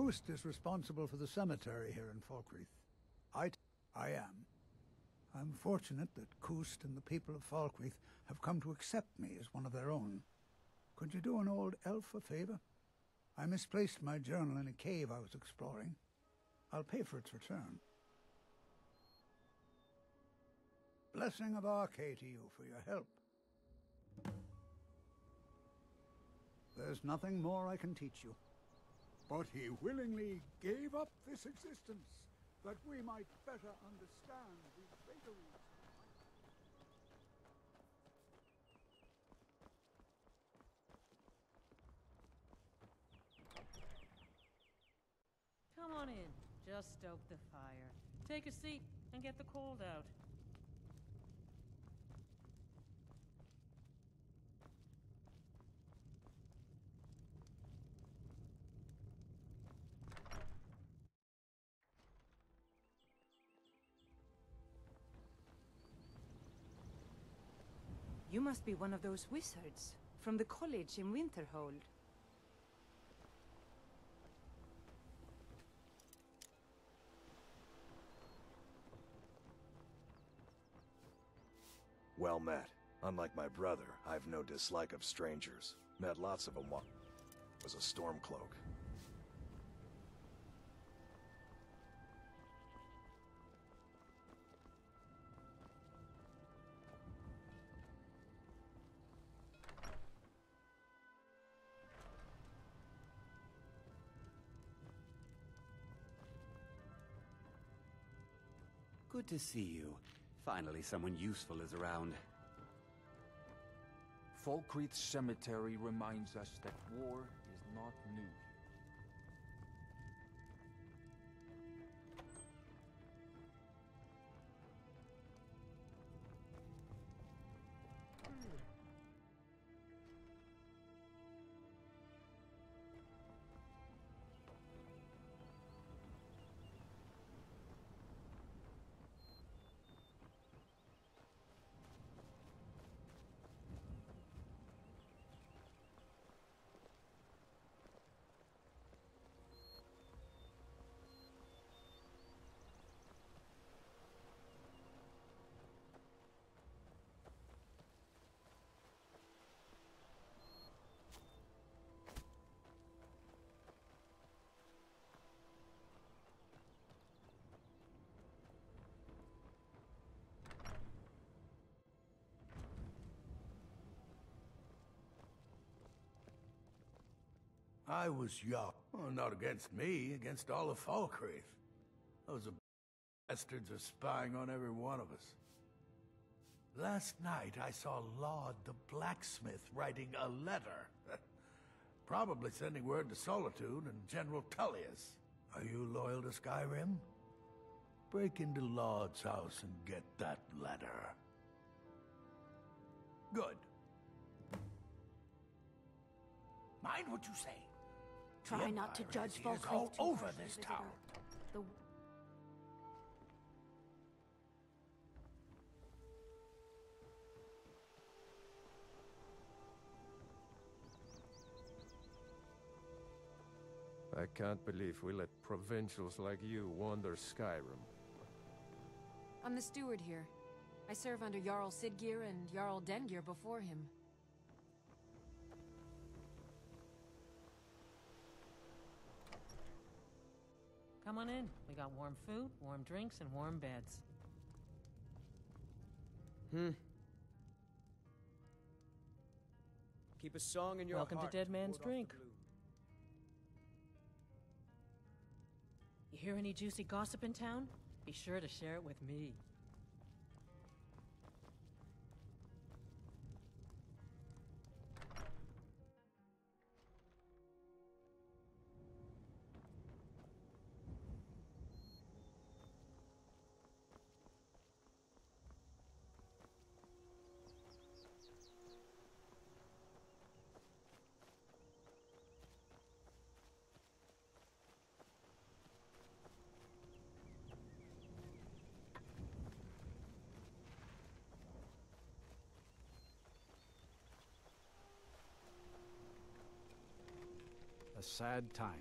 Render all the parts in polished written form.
Kust is responsible for the cemetery here in Falkreath. I am. I'm fortunate that Kust and the people of Falkreath have come to accept me as one of their own. Could you do an old elf a favor? I misplaced my journal in a cave I was exploring. I'll pay for its return. Blessing of Arcade to you for your help. There's nothing more I can teach you. But he willingly gave up this existence, that we might better understand the vagaries. Come on in. Just stoke the fire. Take a seat and get the cold out. You must be one of those wizards from the college in Winterhold. Well met. Unlike my brother, I've no dislike of strangers. Met lots of them while was a Stormcloak. Good to see you. Finally, someone useful is around. Falkreath's cemetery reminds us that war is not new. I was young. Well, not against me, against all of Falkreath. Those bastards are spying on every one of us. Last night I saw Laud the blacksmith writing a letter. Probably sending word to Solitude and General Tullius. Are you loyal to Skyrim? Break into Laud's house and get that letter. Good. Mind what you say. Try not to judge Falkreath all too over harshly, this visitor. town. The I can't believe we let provincials like you wander Skyrim. I'm the steward here. I serve under Jarl Siggeir and Jarl Dengeir before him. Come on in. We got warm food, warm drinks, and warm beds. Keep a song in your Welcome to heart Dead Man's ward off the Drink. gloom. You hear any juicy gossip in town? Be sure to share it with me. A sad time.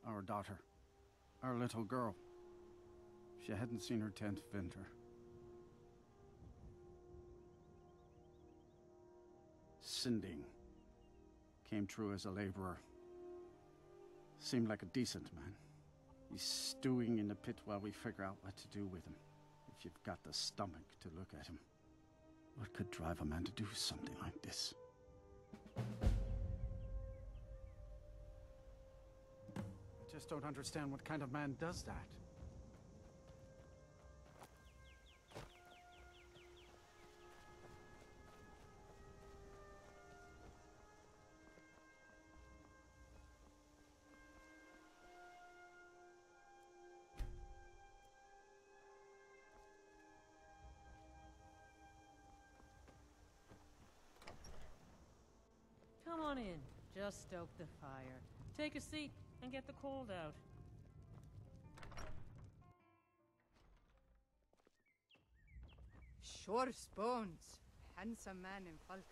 Our daughter. Our little girl. She hadn't seen her 10th winter. Sinding came through as a laborer. Seemed like a decent man. He's stewing in the pit while we figure out what to do with him. If you've got the stomach to look at him. What could drive a man to do something like this? I just don't understand what kind of man does that. Come on in. Just stoke the fire. Take a seat and get the cold out. Sure spoons. Handsome man in Falkreath.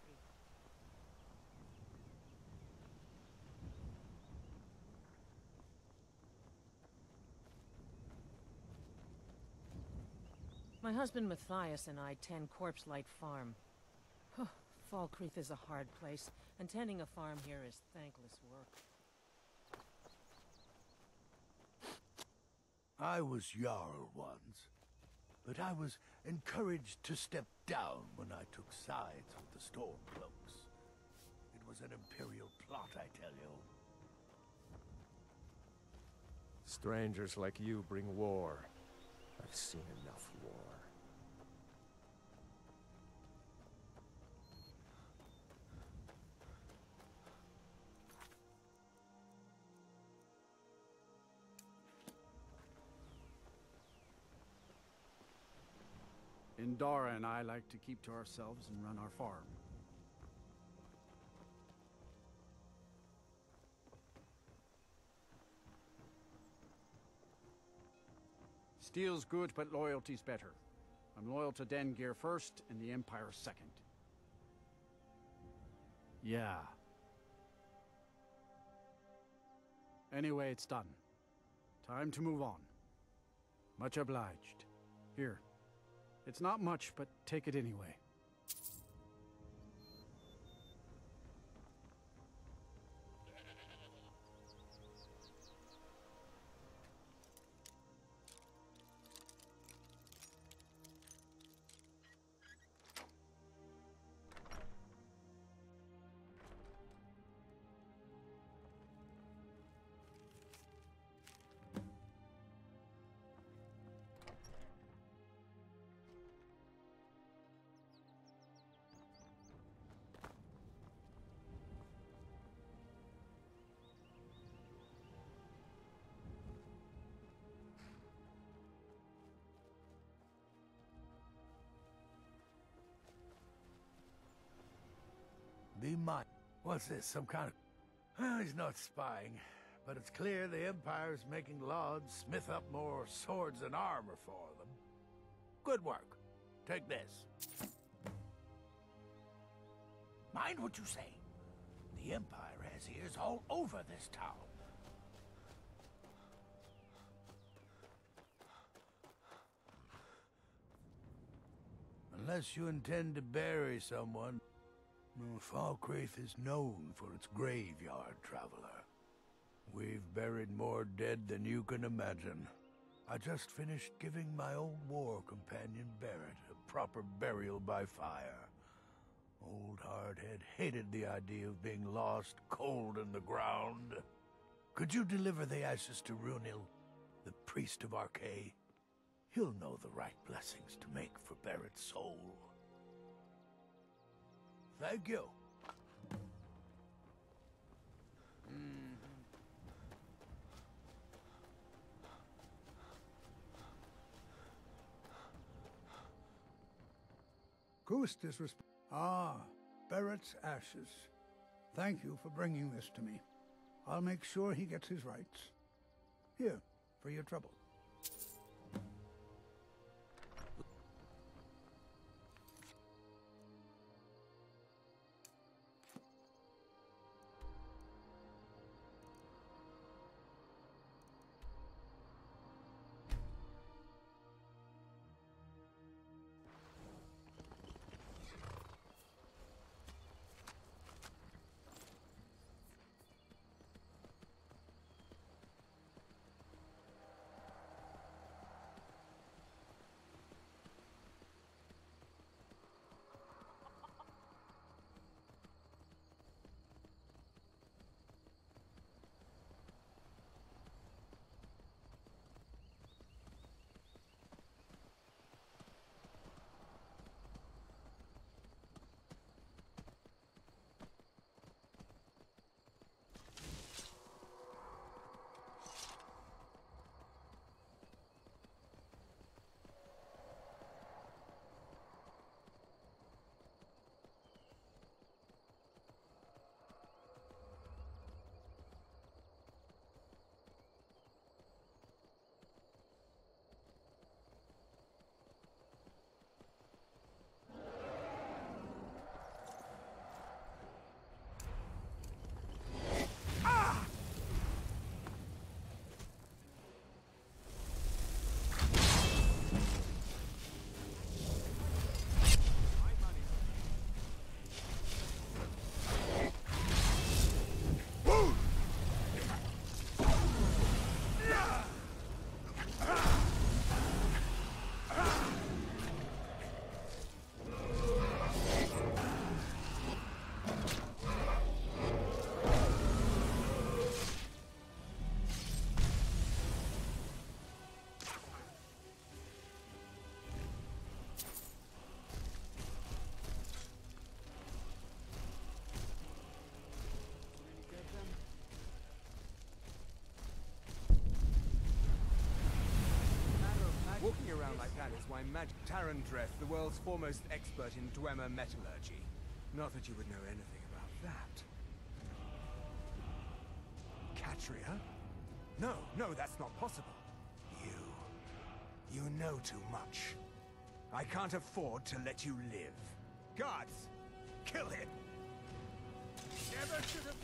My husband Matthias and I tend Corpse Light Farm. Falkreath is a hard place, and tending a farm here is thankless work. I was Jarl once, but I was encouraged to step down when I took sides with the Stormcloaks. It was an Imperial plot, I tell you. Strangers like you bring war. I've seen enough war. Indara and I like to keep to ourselves and run our farm. Steel's good, but loyalty's better. I'm loyal to Dengir first, and the Empire second. Yeah. Anyway, it's done. Time to move on. Much obliged. Here. It's not much, but take it anyway. Be mine. What's this, some kind of... Well, he's not spying, but it's clear the Empire's making Lauds smith up more swords and armor for them. Good work. Take this. Mind what you say. The Empire has ears all over this town. Unless you intend to bury someone, Falkreath is known for its graveyard, traveler. We've buried more dead than you can imagine. I just finished giving my old war companion Barrett a proper burial by fire. Old Hardhead hated the idea of being lost cold in the ground. Could you deliver the ashes to Runil, the priest of Arkay? He'll know the right blessings to make for Barrett's soul. Thank you. Kust is Barrett's ashes. Thank you for bringing this to me. I'll make sure he gets his rights. Here, for your trouble. like that is why Tarandreth, the world's foremost expert in Dwemer metallurgy. Not that you would know anything about that. Katria? No, that's not possible. You know too much. I can't afford to let you live. Guards, kill him! Never should have...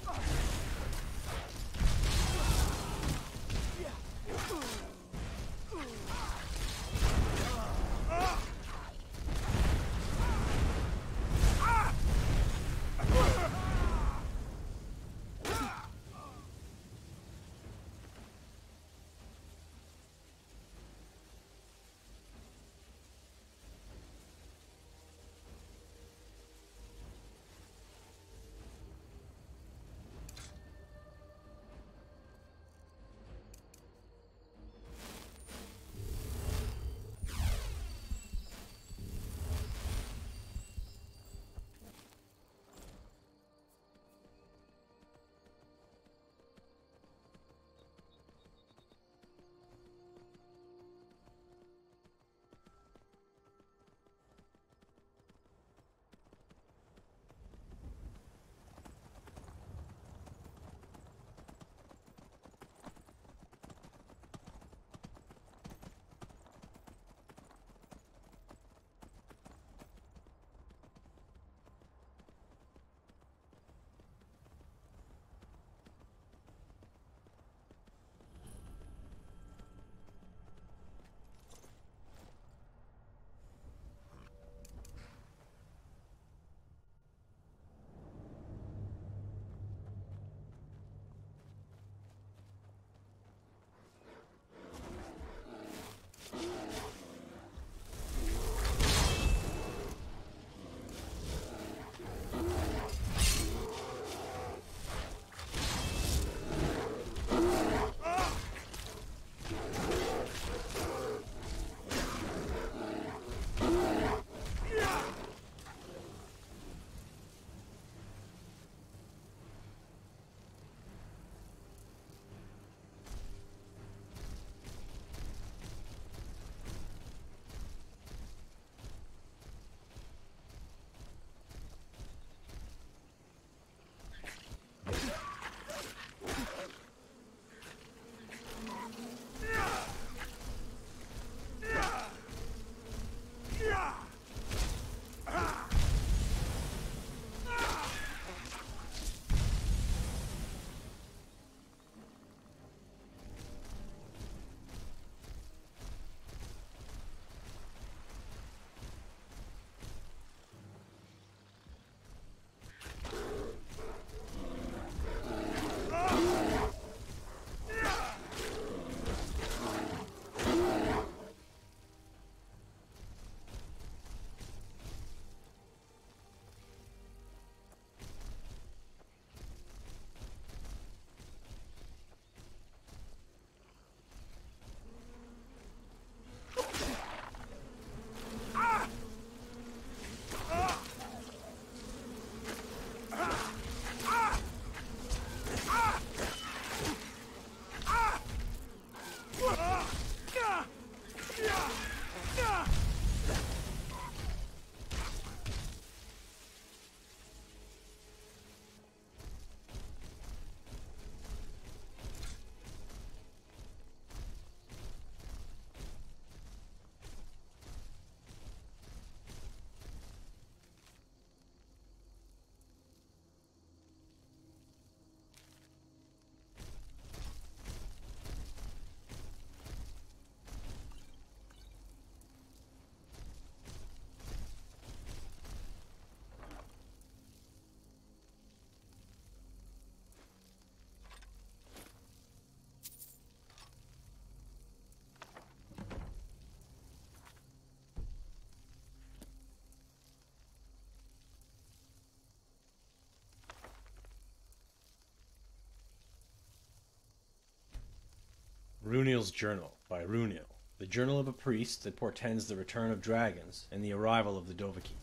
Runil's Journal by Runil, the journal of a priest that portends the return of dragons and the arrival of the Dovahkiin.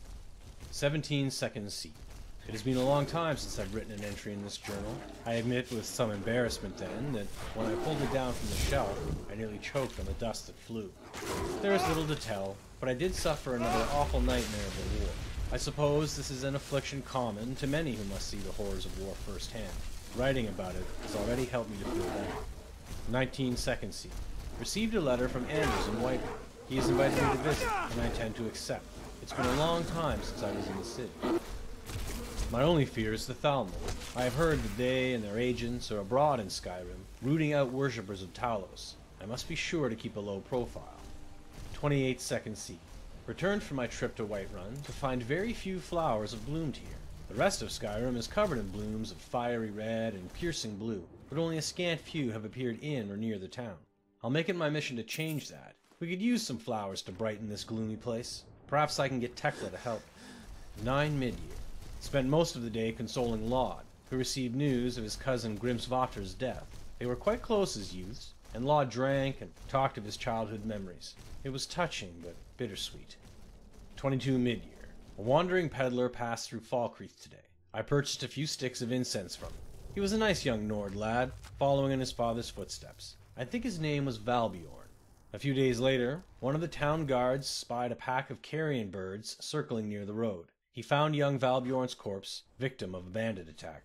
17 seconds C. It has been a long time since I've written an entry in this journal. I admit with some embarrassment then that when I pulled it down from the shelf, I nearly choked on the dust that flew. There is little to tell, but I did suffer another awful nightmare of the war. I suppose this is an affliction common to many who must see the horrors of war firsthand. Writing about it has already helped me to feel better. 19 Second Scene. Received a letter from Anders in White. He has invited me to visit, and I intend to accept. It's been a long time since I was in the city. My only fear is the Thalmor. I have heard that they and their agents are abroad in Skyrim, rooting out worshippers of Talos. I must be sure to keep a low profile. 28 Second Sea. Returned from my trip to Whiterun to find very few flowers have bloomed here. The rest of Skyrim is covered in blooms of fiery red and piercing blue, but only a scant few have appeared in or near the town. I'll make it my mission to change that. We could use some flowers to brighten this gloomy place. Perhaps I can get Tekla to help. 9 Midyear. Spent most of the day consoling Laud, who received news of his cousin Grimsvatr's death. They were quite close as youths, and Laud drank and talked of his childhood memories. It was touching, but bittersweet. 22 Midyear. A wandering peddler passed through Falkreath today. I purchased a few sticks of incense from him. He was a nice young Nord lad, following in his father's footsteps. I think his name was Valbjorn. A few days later, one of the town guards spied a pack of carrion birds circling near the road. He found young Valbjorn's corpse, victim of a bandit attack.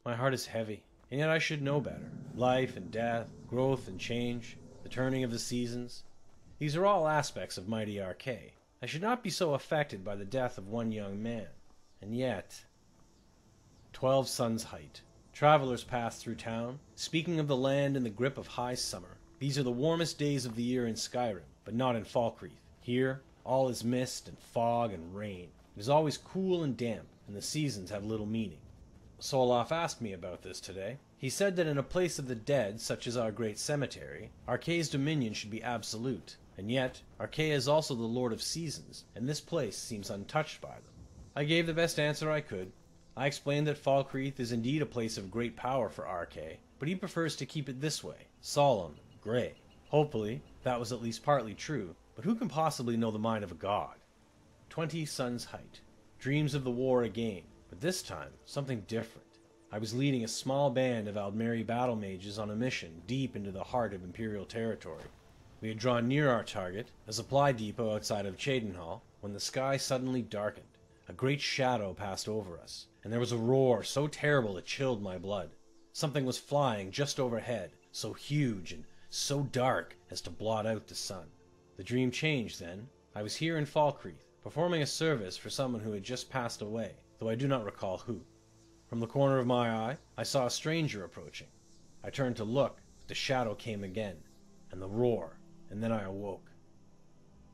My heart is heavy, and yet I should know better. Life and death, growth and change, the turning of the seasons. These are all aspects of mighty Arcade. I should not be so affected by the death of one young man. And yet... 12 Suns Height. Travelers pass through town, speaking of the land in the grip of high summer. These are the warmest days of the year in Skyrim, but not in Falkreath. Here, all is mist and fog and rain. It is always cool and damp, and the seasons have little meaning. Soloff asked me about this today. He said that in a place of the dead, such as our great cemetery, Arcae's dominion should be absolute, and yet Arcae is also the Lord of Seasons, and this place seems untouched by them. I gave the best answer I could. I explained that Falkreath is indeed a place of great power for Arcae, but he prefers to keep it this way, solemn, grey. Hopefully, that was at least partly true, but who can possibly know the mind of a god? 20 Suns Height. Dreams of the war again, but this time, something different. I was leading a small band of Aldmeri battle mages on a mission deep into the heart of Imperial territory. We had drawn near our target, a supply depot outside of Cheydinhal, when the sky suddenly darkened. A great shadow passed over us, and there was a roar so terrible it chilled my blood. Something was flying just overhead, so huge and so dark as to blot out the sun. The dream changed then. I was here in Falkreath, performing a service for someone who had just passed away, though I do not recall who. From the corner of my eye, I saw a stranger approaching. I turned to look, but the shadow came again, and the roar, and then I awoke.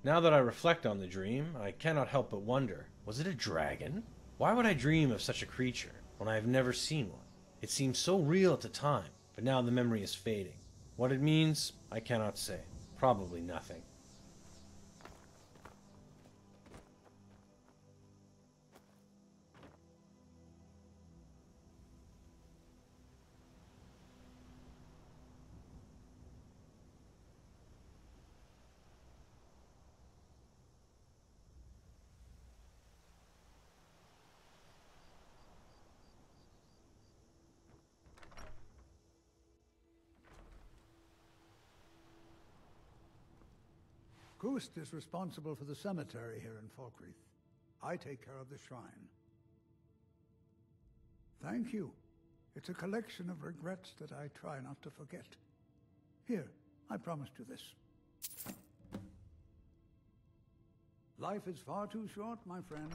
Now that I reflect on the dream, I cannot help but wonder, was it a dragon? Why would I dream of such a creature when I have never seen one? It seemed so real at the time, but now the memory is fading. What it means, I cannot say. Probably nothing. Kust is responsible for the cemetery here in Falkreath. I take care of the shrine. Thank you. It's a collection of regrets that I try not to forget. Here, I promised you this. Life is far too short, my friend.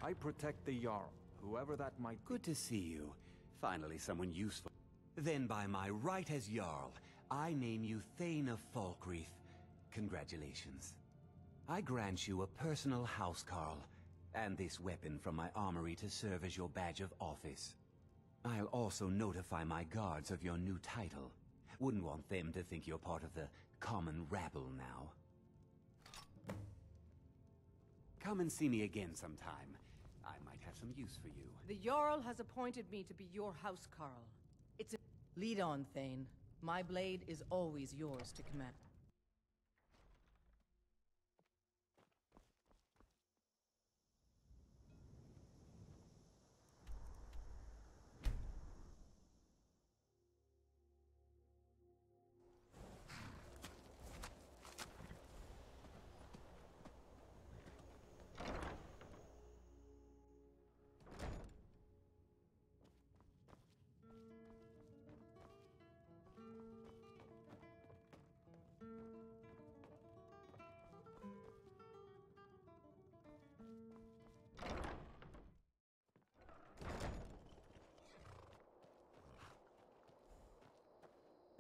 I protect the Jarl, whoever that might be. Good to see you. Finally someone useful. Then by my right as Jarl, I name you Thane of Falkreath. Congratulations. I grant you a personal housecarl, and this weapon from my armory to serve as your badge of office. I'll also notify my guards of your new title. Wouldn't want them to think you're part of the common rabble now. Come and see me again sometime. I might have some use for you. The Jarl has appointed me to be your housecarl. It's a... Lead on, Thane. My blade is always yours to command.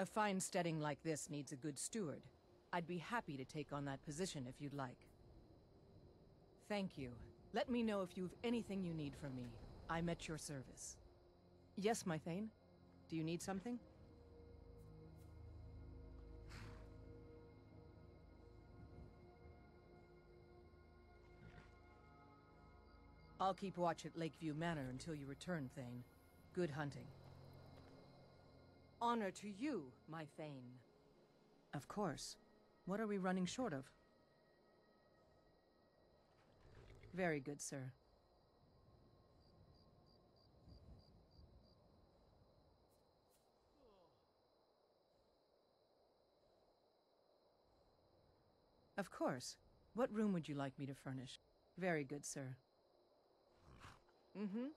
A fine steading like this needs a good steward. I'd be happy to take on that position if you'd like. Thank you. Let me know if you've anything you need from me. I'm at your service. Yes, my Thane? Do you need something? I'll keep watch at Lakeview Manor until you return, Thane. Good hunting. Honor to you, my Thane. Of course. What are we running short of? Very good, sir. Of course. What room would you like me to furnish? Very good, sir. Mm-hmm.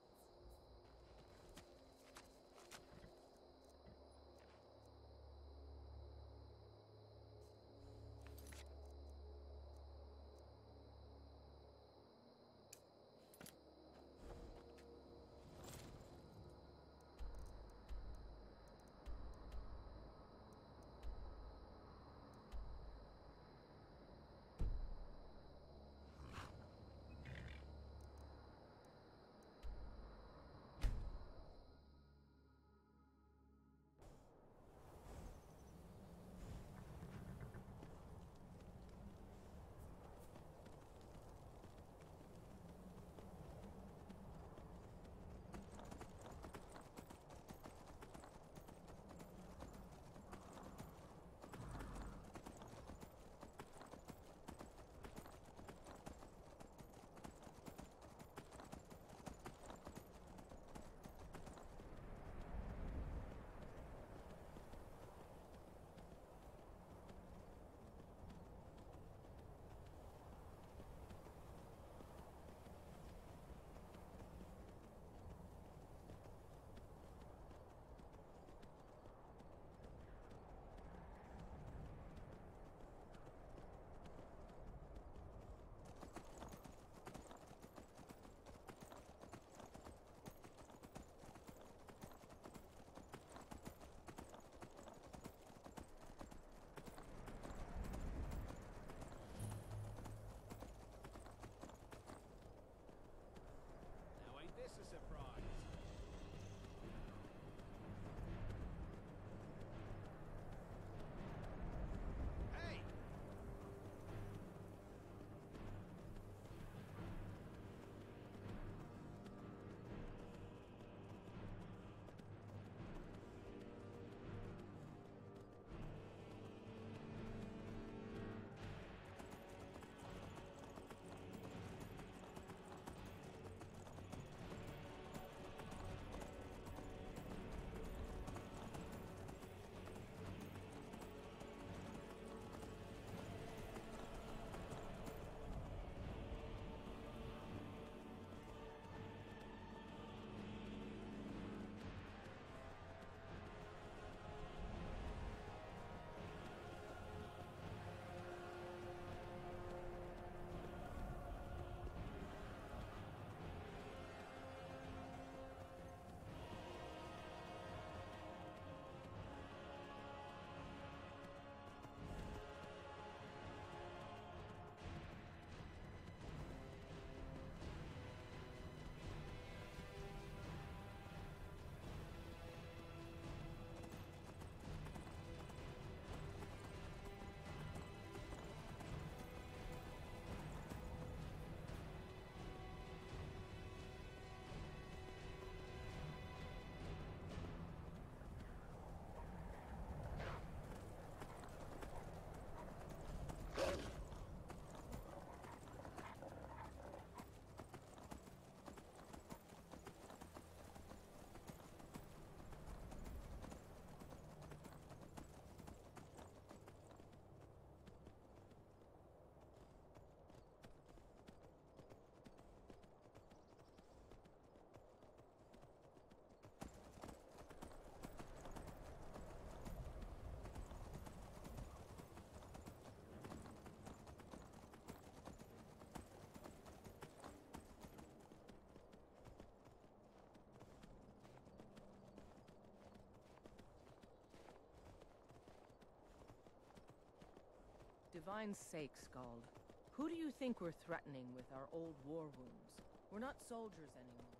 divine's sake, Skald, who do you think we're threatening with our old war wounds? We're not soldiers anymore.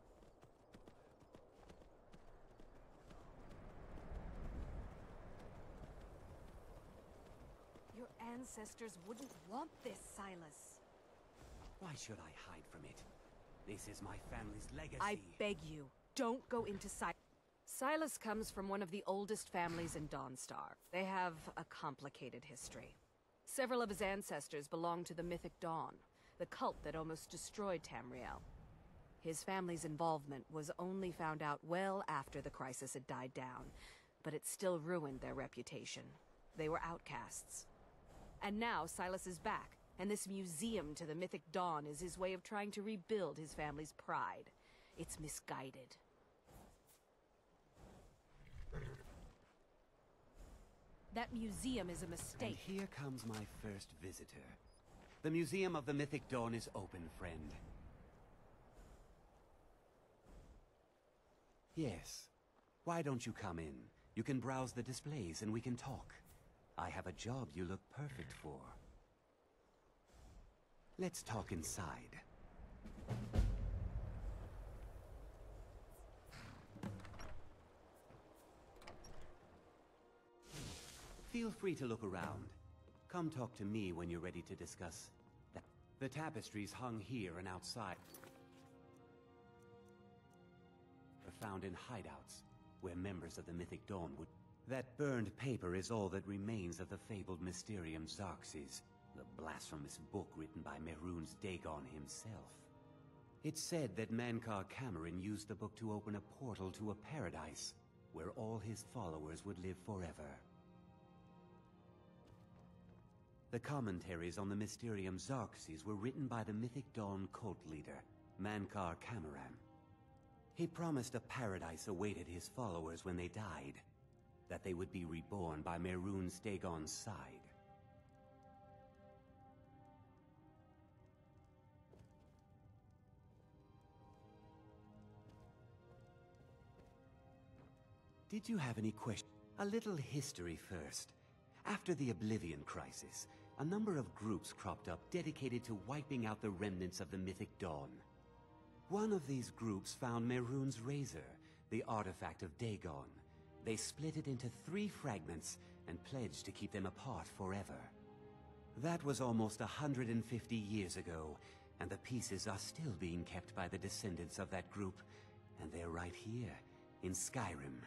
Your ancestors wouldn't want this, Silas. Why should I hide from it? This is my family's legacy. I beg you, don't go into Silas comes from one of the oldest families in Dawnstar. They have a complicated history. Several of his ancestors belonged to the Mythic Dawn, the cult that almost destroyed Tamriel. His family's involvement was only found out well after the crisis had died down, but it still ruined their reputation. They were outcasts. And now Silas is back, and this museum to the Mythic Dawn is his way of trying to rebuild his family's pride. It's misguided. That museum is a mistake. And here comes my first visitor. The Museum of the Mythic Dawn is open, friend. Yes. Why don't you come in? You can browse the displays and we can talk. I have a job you look perfect for. Let's talk inside. Feel free to look around. Come talk to me when you're ready to discuss that. The tapestries hung here and outside are found in hideouts, where members of the Mythic Dawn would... That burned paper is all that remains of the fabled Mysterium Xarxes, the blasphemous book written by Mehrunes Dagon himself. It's said that Mankar Cameron used the book to open a portal to a paradise, where all his followers would live forever. The commentaries on the Mysterium Xarxes were written by the Mythic Dawn cult leader, Mankar Cameron. He promised a paradise awaited his followers when they died, that they would be reborn by Mehrunes Dagon's side. Did you have any questions? A little history first. After the Oblivion Crisis, a number of groups cropped up dedicated to wiping out the remnants of the Mythic Dawn. One of these groups found Mehrunes' razor, the artifact of Dagon. They split it into 3 fragments and pledged to keep them apart forever. That was almost 150 years ago, and the pieces are still being kept by the descendants of that group, and they're right here, in Skyrim.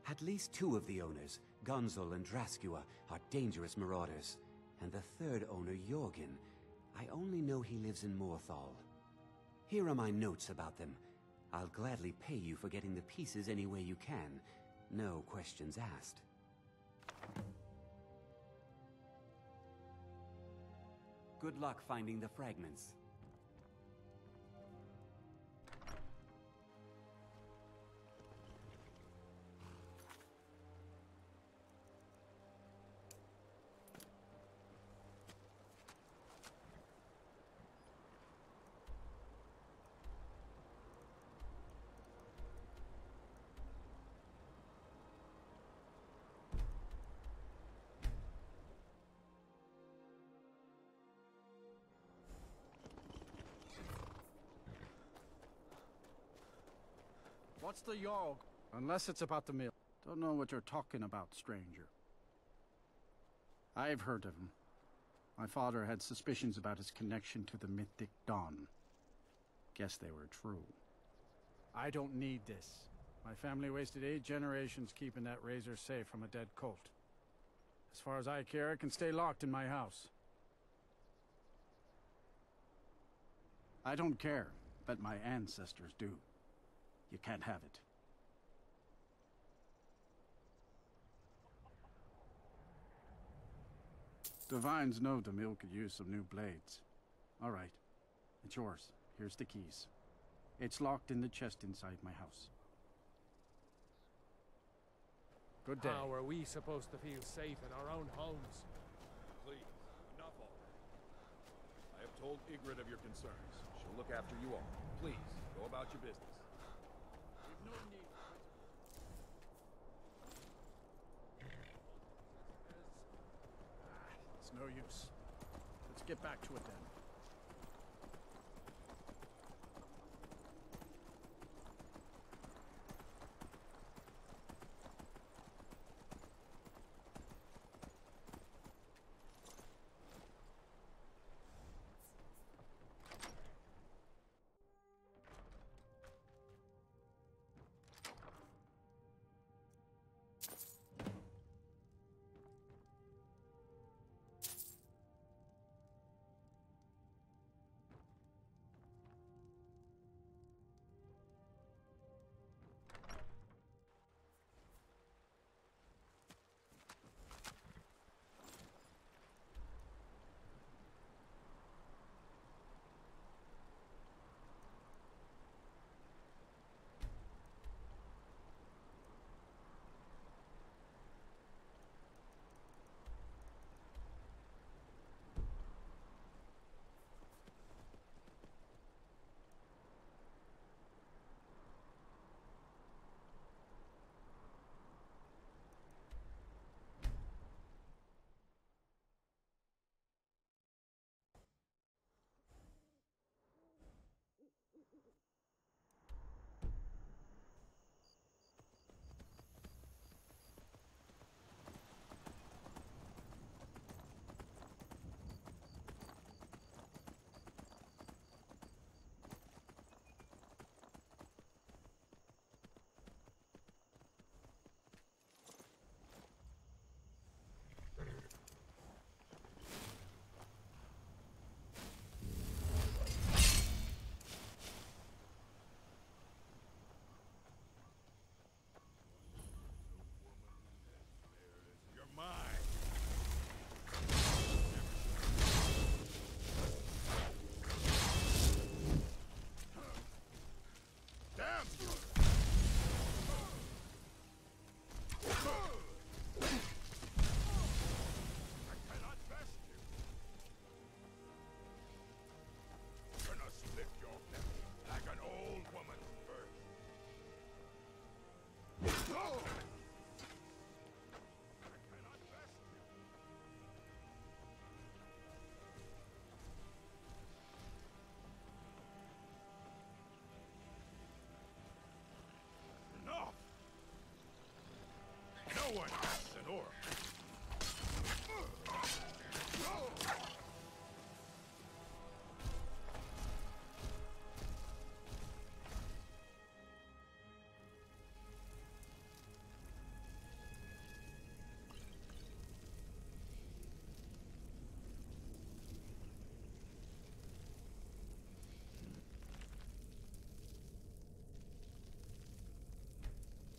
At least 2 of the owners, Gunzel and Draskua, are dangerous marauders, and the 3rd owner, Jorgen, I only know he lives in Morthal. Here are my notes about them. I'll gladly pay you for getting the pieces any way you can. No questions asked. Good luck finding the fragments. What's the Jarl? Unless it's about the mill. Don't know what you're talking about, stranger. I've heard of him. My father had suspicions about his connection to the Mythic Dawn. Guess they were true. I don't need this. My family wasted 8 generations keeping that razor safe from a dead cult. As far as I care, it can stay locked in my house. I don't care, but my ancestors do. You can't have it. Divines know the mill could use some new blades. All right. It's yours. Here's the keys. It's locked in the chest inside my house. Good day. How are we supposed to feel safe in our own homes? Please, enough already. I have told Ygritte of your concerns. She'll look after you all. Please, go about your business. We've no need. no use. Let's get back to it then. No one has an oracle.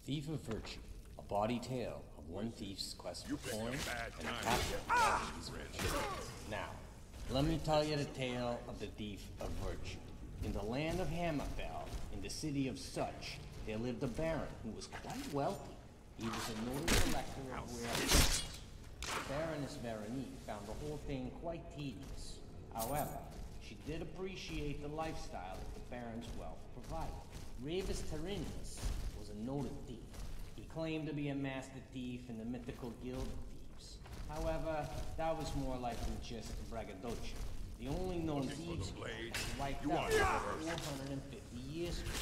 Thief of Virtue, a bawdy tale of one thief's quest for coin and the capture of his virtue. Now, let me tell you the tale of the Thief of Virtue. In the land of Hammerfell, in the city of Such, there lived a baron who was quite wealthy. He was a noted collector of rare things. Baroness Veronique found the whole thing quite tedious. However, she did appreciate the lifestyle that the baron's wealth provided. Ravis Tyrannus was a noted thief. He claimed to be a master thief in the mythical guild of thieves. However, that was more likely just braggadocio. The only known thieves wiped out 450 years ago.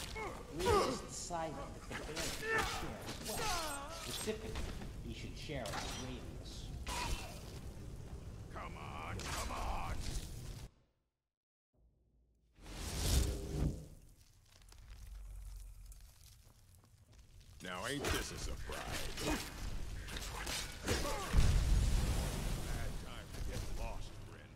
Ravis decided that the baron should share his wealth. Specifically, he should share it with Ravis. Come on, come on! Now ain't this a surprise? Bad time to get lost, friend.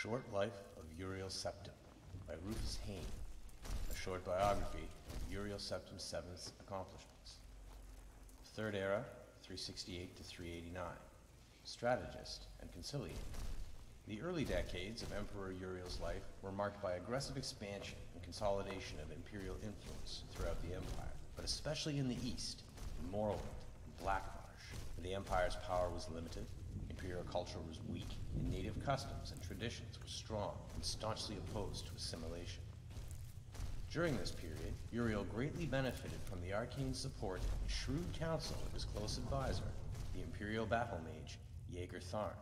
Short Life of Uriel Septim by Rufus Hayne, a short biography of Uriel Septim's seventh accomplishments. Third Era, 368 to 389. Strategist and conciliator. The early decades of Emperor Uriel's life were marked by aggressive expansion and consolidation of imperial influence throughout the empire, but especially in the east, in Morrowind and Blackmarsh, where the empire's power was limited, imperial culture was weak, and native customs and traditions were strong and staunchly opposed to assimilation. During this period, Uriel greatly benefited from the arcane support and shrewd counsel of his close advisor, the imperial battle mage, Jaeger Tharn.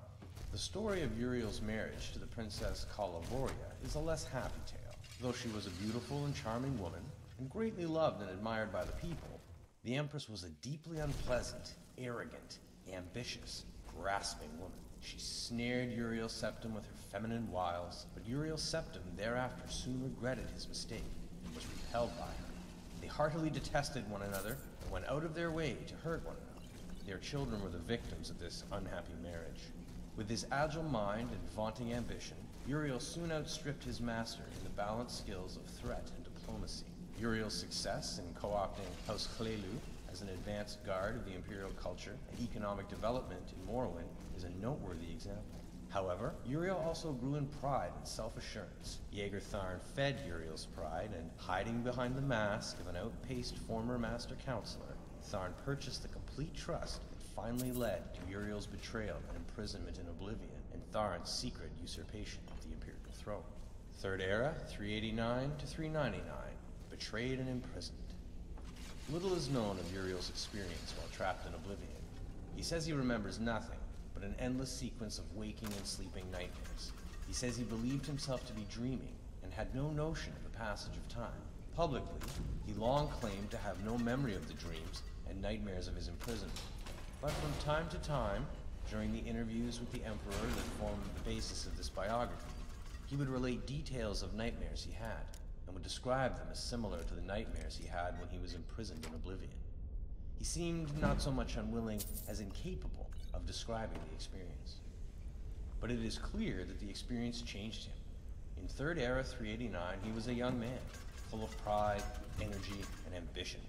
The story of Uriel's marriage to the princess Calavoria is a less happy tale. Though she was a beautiful and charming woman, and greatly loved and admired by the people, the Empress was a deeply unpleasant, arrogant, ambitious, grasping woman. She snared Uriel Septim with her feminine wiles, but Uriel Septim thereafter soon regretted his mistake and was repelled by her. They heartily detested one another and went out of their way to hurt one another. Their children were the victims of this unhappy marriage. With his agile mind and vaunting ambition, Uriel soon outstripped his master in the balanced skills of threat and diplomacy. Uriel's success in co-opting House Clelu as an advanced guard of the imperial culture and economic development in Morrowind is a noteworthy example. However, Uriel also grew in pride and self-assurance. Jaeger Tharn fed Uriel's pride, and hiding behind the mask of an outpaced former master counselor, Tharn purchased the complete trust that finally led to Uriel's betrayal and imprisonment in Oblivion, and Tharn's secret usurpation of the imperial throne. Third Era, 389 to 399. Betrayed and imprisoned. Little is known of Uriel's experience while trapped in Oblivion. He says he remembers nothing but an endless sequence of waking and sleeping nightmares. He says he believed himself to be dreaming and had no notion of the passage of time. Publicly, he long claimed to have no memory of the dreams and nightmares of his imprisonment. But from time to time, during the interviews with the Emperor that formed the basis of this biography, he would relate details of nightmares he had, and would describe them as similar to the nightmares he had when he was imprisoned in Oblivion. He seemed not so much unwilling as incapable of describing the experience. But it is clear that the experience changed him. In Third Era 389, he was a young man, full of pride, energy, and ambition.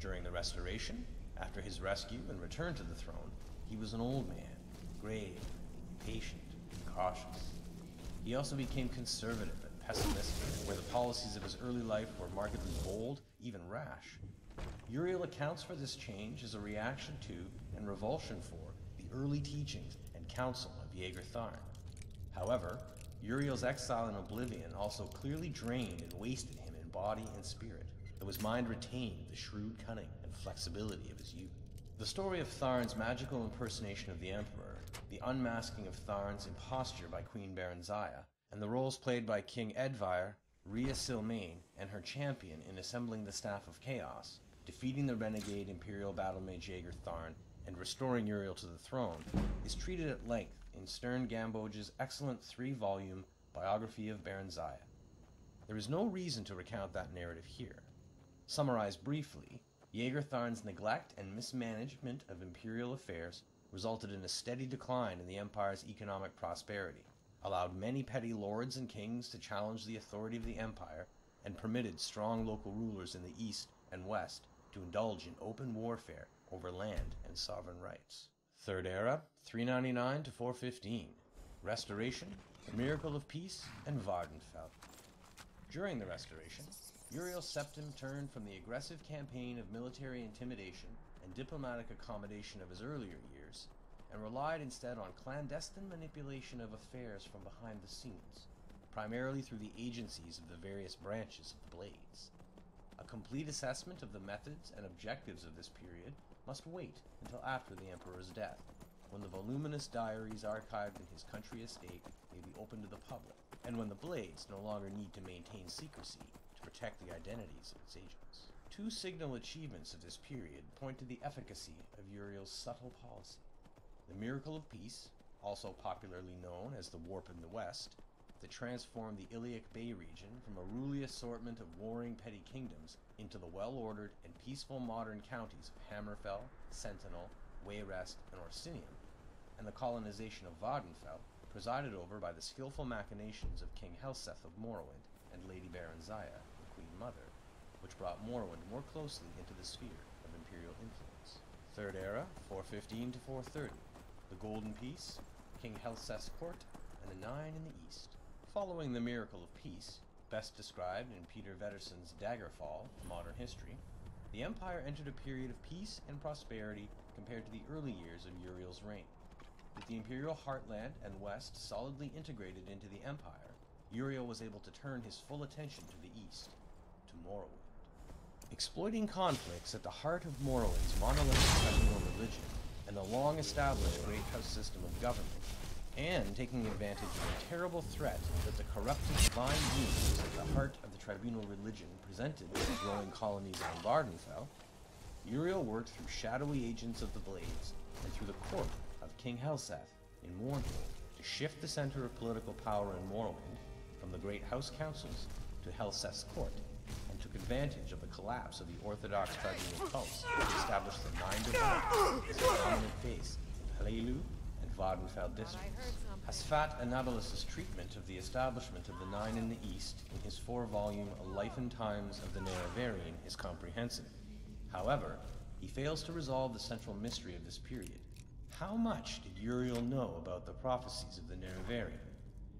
During the Restoration, after his rescue and return to the throne, he was an old man, grave, patient, and cautious. He also became conservative and pessimistic, where the policies of his early life were markedly bold, even rash. Uriel accounts for this change as a reaction to and revulsion for the early teachings and counsel of Jaeger Tharn. However, Uriel's exile in Oblivion also clearly drained and wasted him in body and spirit, though his mind retained the shrewd cunning and flexibility of his youth. The story of Tharn's magical impersonation of the Emperor, the unmasking of Tharn's imposture by Queen Baranzaya, and the roles played by King Edvire, Rhea Silmain, and her champion in assembling the Staff of Chaos, defeating the renegade Imperial Battlemage Jaeger Tharn, and restoring Uriel to the throne, is treated at length in Stern Gamboge's excellent 3-volume biography of Baranzaya. There is no reason to recount that narrative here. Summarized briefly, Jaeger Tharn's neglect and mismanagement of imperial affairs resulted in a steady decline in the Empire's economic prosperity, allowed many petty lords and kings to challenge the authority of the Empire, and permitted strong local rulers in the east and west to indulge in open warfare over land and sovereign rights. Third Era, 399 to 415. Restoration, the Miracle of Peace, and Vardenfell. During the Restoration, Uriel Septim turned from the aggressive campaign of military intimidation and diplomatic accommodation of his earlier years, and relied instead on clandestine manipulation of affairs from behind the scenes, primarily through the agencies of the various branches of the Blades. A complete assessment of the methods and objectives of this period must wait until after the Emperor's death, when the voluminous diaries archived in his country estate may be open to the public, and when the Blades no longer need to maintain secrecy to protect the identities of its agents. Two signal achievements of this period point to the efficacy of Uriel's subtle policy. The Miracle of Peace, also popularly known as the Warp in the West, that transformed the Iliac Bay region from a ruly assortment of warring petty kingdoms into the well-ordered and peaceful modern counties of Hammerfell, Sentinel, Wayrest, and Orsinium, and the colonization of Vardenfell, presided over by the skillful machinations of King Helseth of Morrowind and Lady Baron Zaya, the Queen Mother, which brought Morrowind more closely into the sphere of Imperial influence. Third Era, 415 to 430. The Golden Peace, King Helseth's court, and the Nine in the East. Following the Miracle of Peace, best described in Peter Vetterson's Daggerfall, Modern History, the Empire entered a period of peace and prosperity compared to the early years of Uriel's reign. With the Imperial heartland and west solidly integrated into the Empire, Uriel was able to turn his full attention to the east, to Morrowind. Exploiting conflicts at the heart of Morrowind's monolithic tribunal religion and the long-established Great House system of government, and taking advantage of the terrible threat that the corrupted divine beings at the heart of the tribunal religion presented to the growing colonies on Vardenfell, Uriel worked through shadowy agents of the Blades and through the court of King Helseth in Mournhold to shift the center of political power in Morrowind from the Great House Councils to Helseth's court, and took advantage of the collapse of the Orthodox tribunal cults to establish the Nine Divines as the dominant face in Hlelu and Vardenfell districts. Hasfat Anatolus's treatment of the establishment of the Nine in the East in his 4-volume A Life and Times of the Nerevarine is comprehensive. However, he fails to resolve the central mystery of this period. How much did Uriel know about the prophecies of the Nerevarine,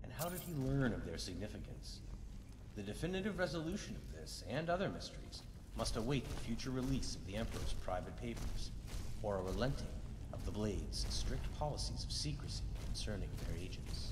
and how did he learn of their significance? The definitive resolution of this, and other mysteries, must await the future release of the Emperor's private papers, or a relenting of the Blades' strict policies of secrecy concerning their agents.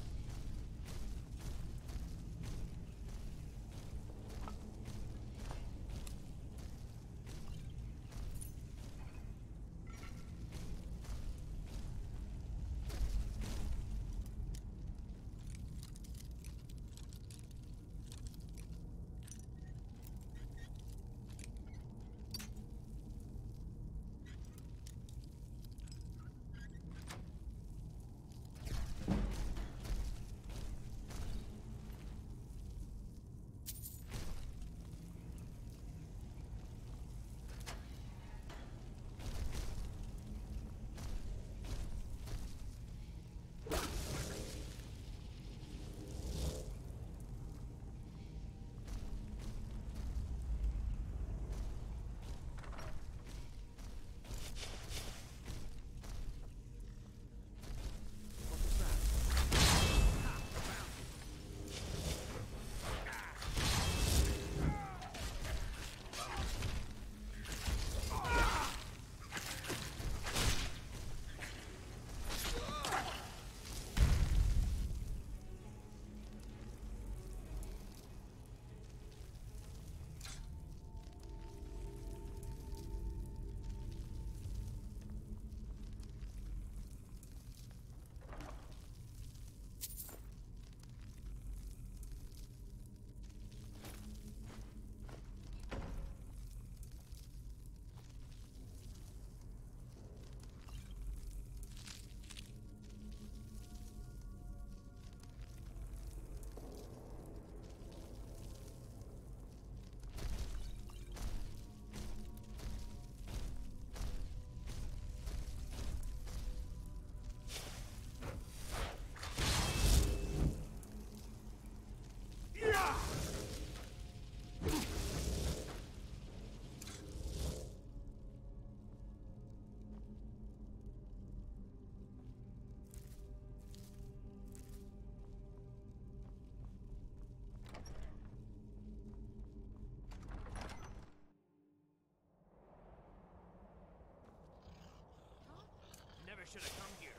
Should have come here.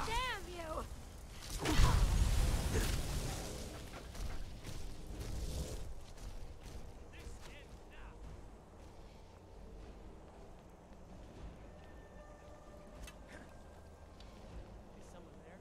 Damn you! Is someone there?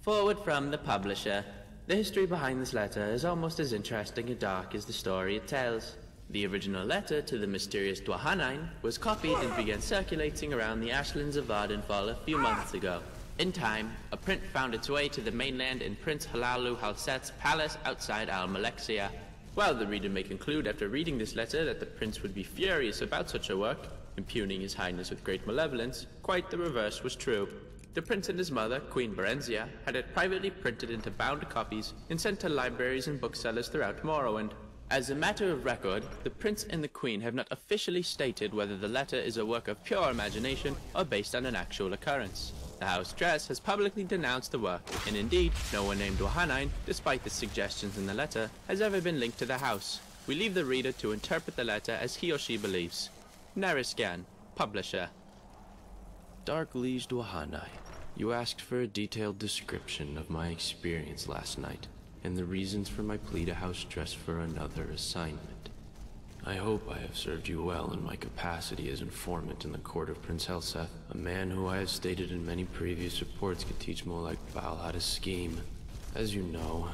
Forward from the publisher. The history behind this letter is almost as interesting and dark as the story it tells. The original letter to the mysterious Dwahanain was copied and began circulating around the ashlands of Ardenfall a few months ago. In time, a print found its way to the mainland in Prince Halalu Halset's palace outside Al-Malexia. While the reader may conclude after reading this letter that the prince would be furious about such a work, impugning his highness with great malevolence, quite the reverse was true. The prince and his mother, Queen Berenzia, had it privately printed into bound copies and sent to libraries and booksellers throughout Morrowind. As a matter of record, the prince and the queen have not officially stated whether the letter is a work of pure imagination or based on an actual occurrence. The House Dress has publicly denounced the work, and indeed, no one named Dwahanain, despite the suggestions in the letter, has ever been linked to the house. We leave the reader to interpret the letter as he or she believes. Nariscan, Publisher. Dark Liege Dwahanain, you asked for a detailed description of my experience last night, and the reasons for my plea to House Dress for another assignment. I hope I have served you well in my capacity as informant in the court of Prince Helseth, a man who I have stated in many previous reports could teach Molag Bal how to scheme. As you know,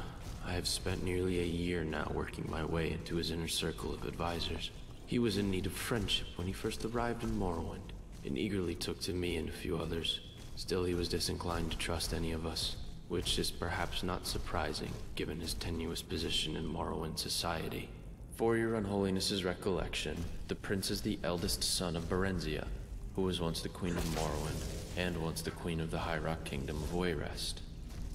I have spent nearly a year now working my way into his inner circle of advisors. He was in need of friendship when he first arrived in Morrowind, and eagerly took to me and a few others. Still, he was disinclined to trust any of us, which is perhaps not surprising, given his tenuous position in Morrowind society. For your unholiness's recollection, the prince is the eldest son of Berenzia, who was once the queen of Morrowind, and once the queen of the High Rock Kingdom of Wayrest.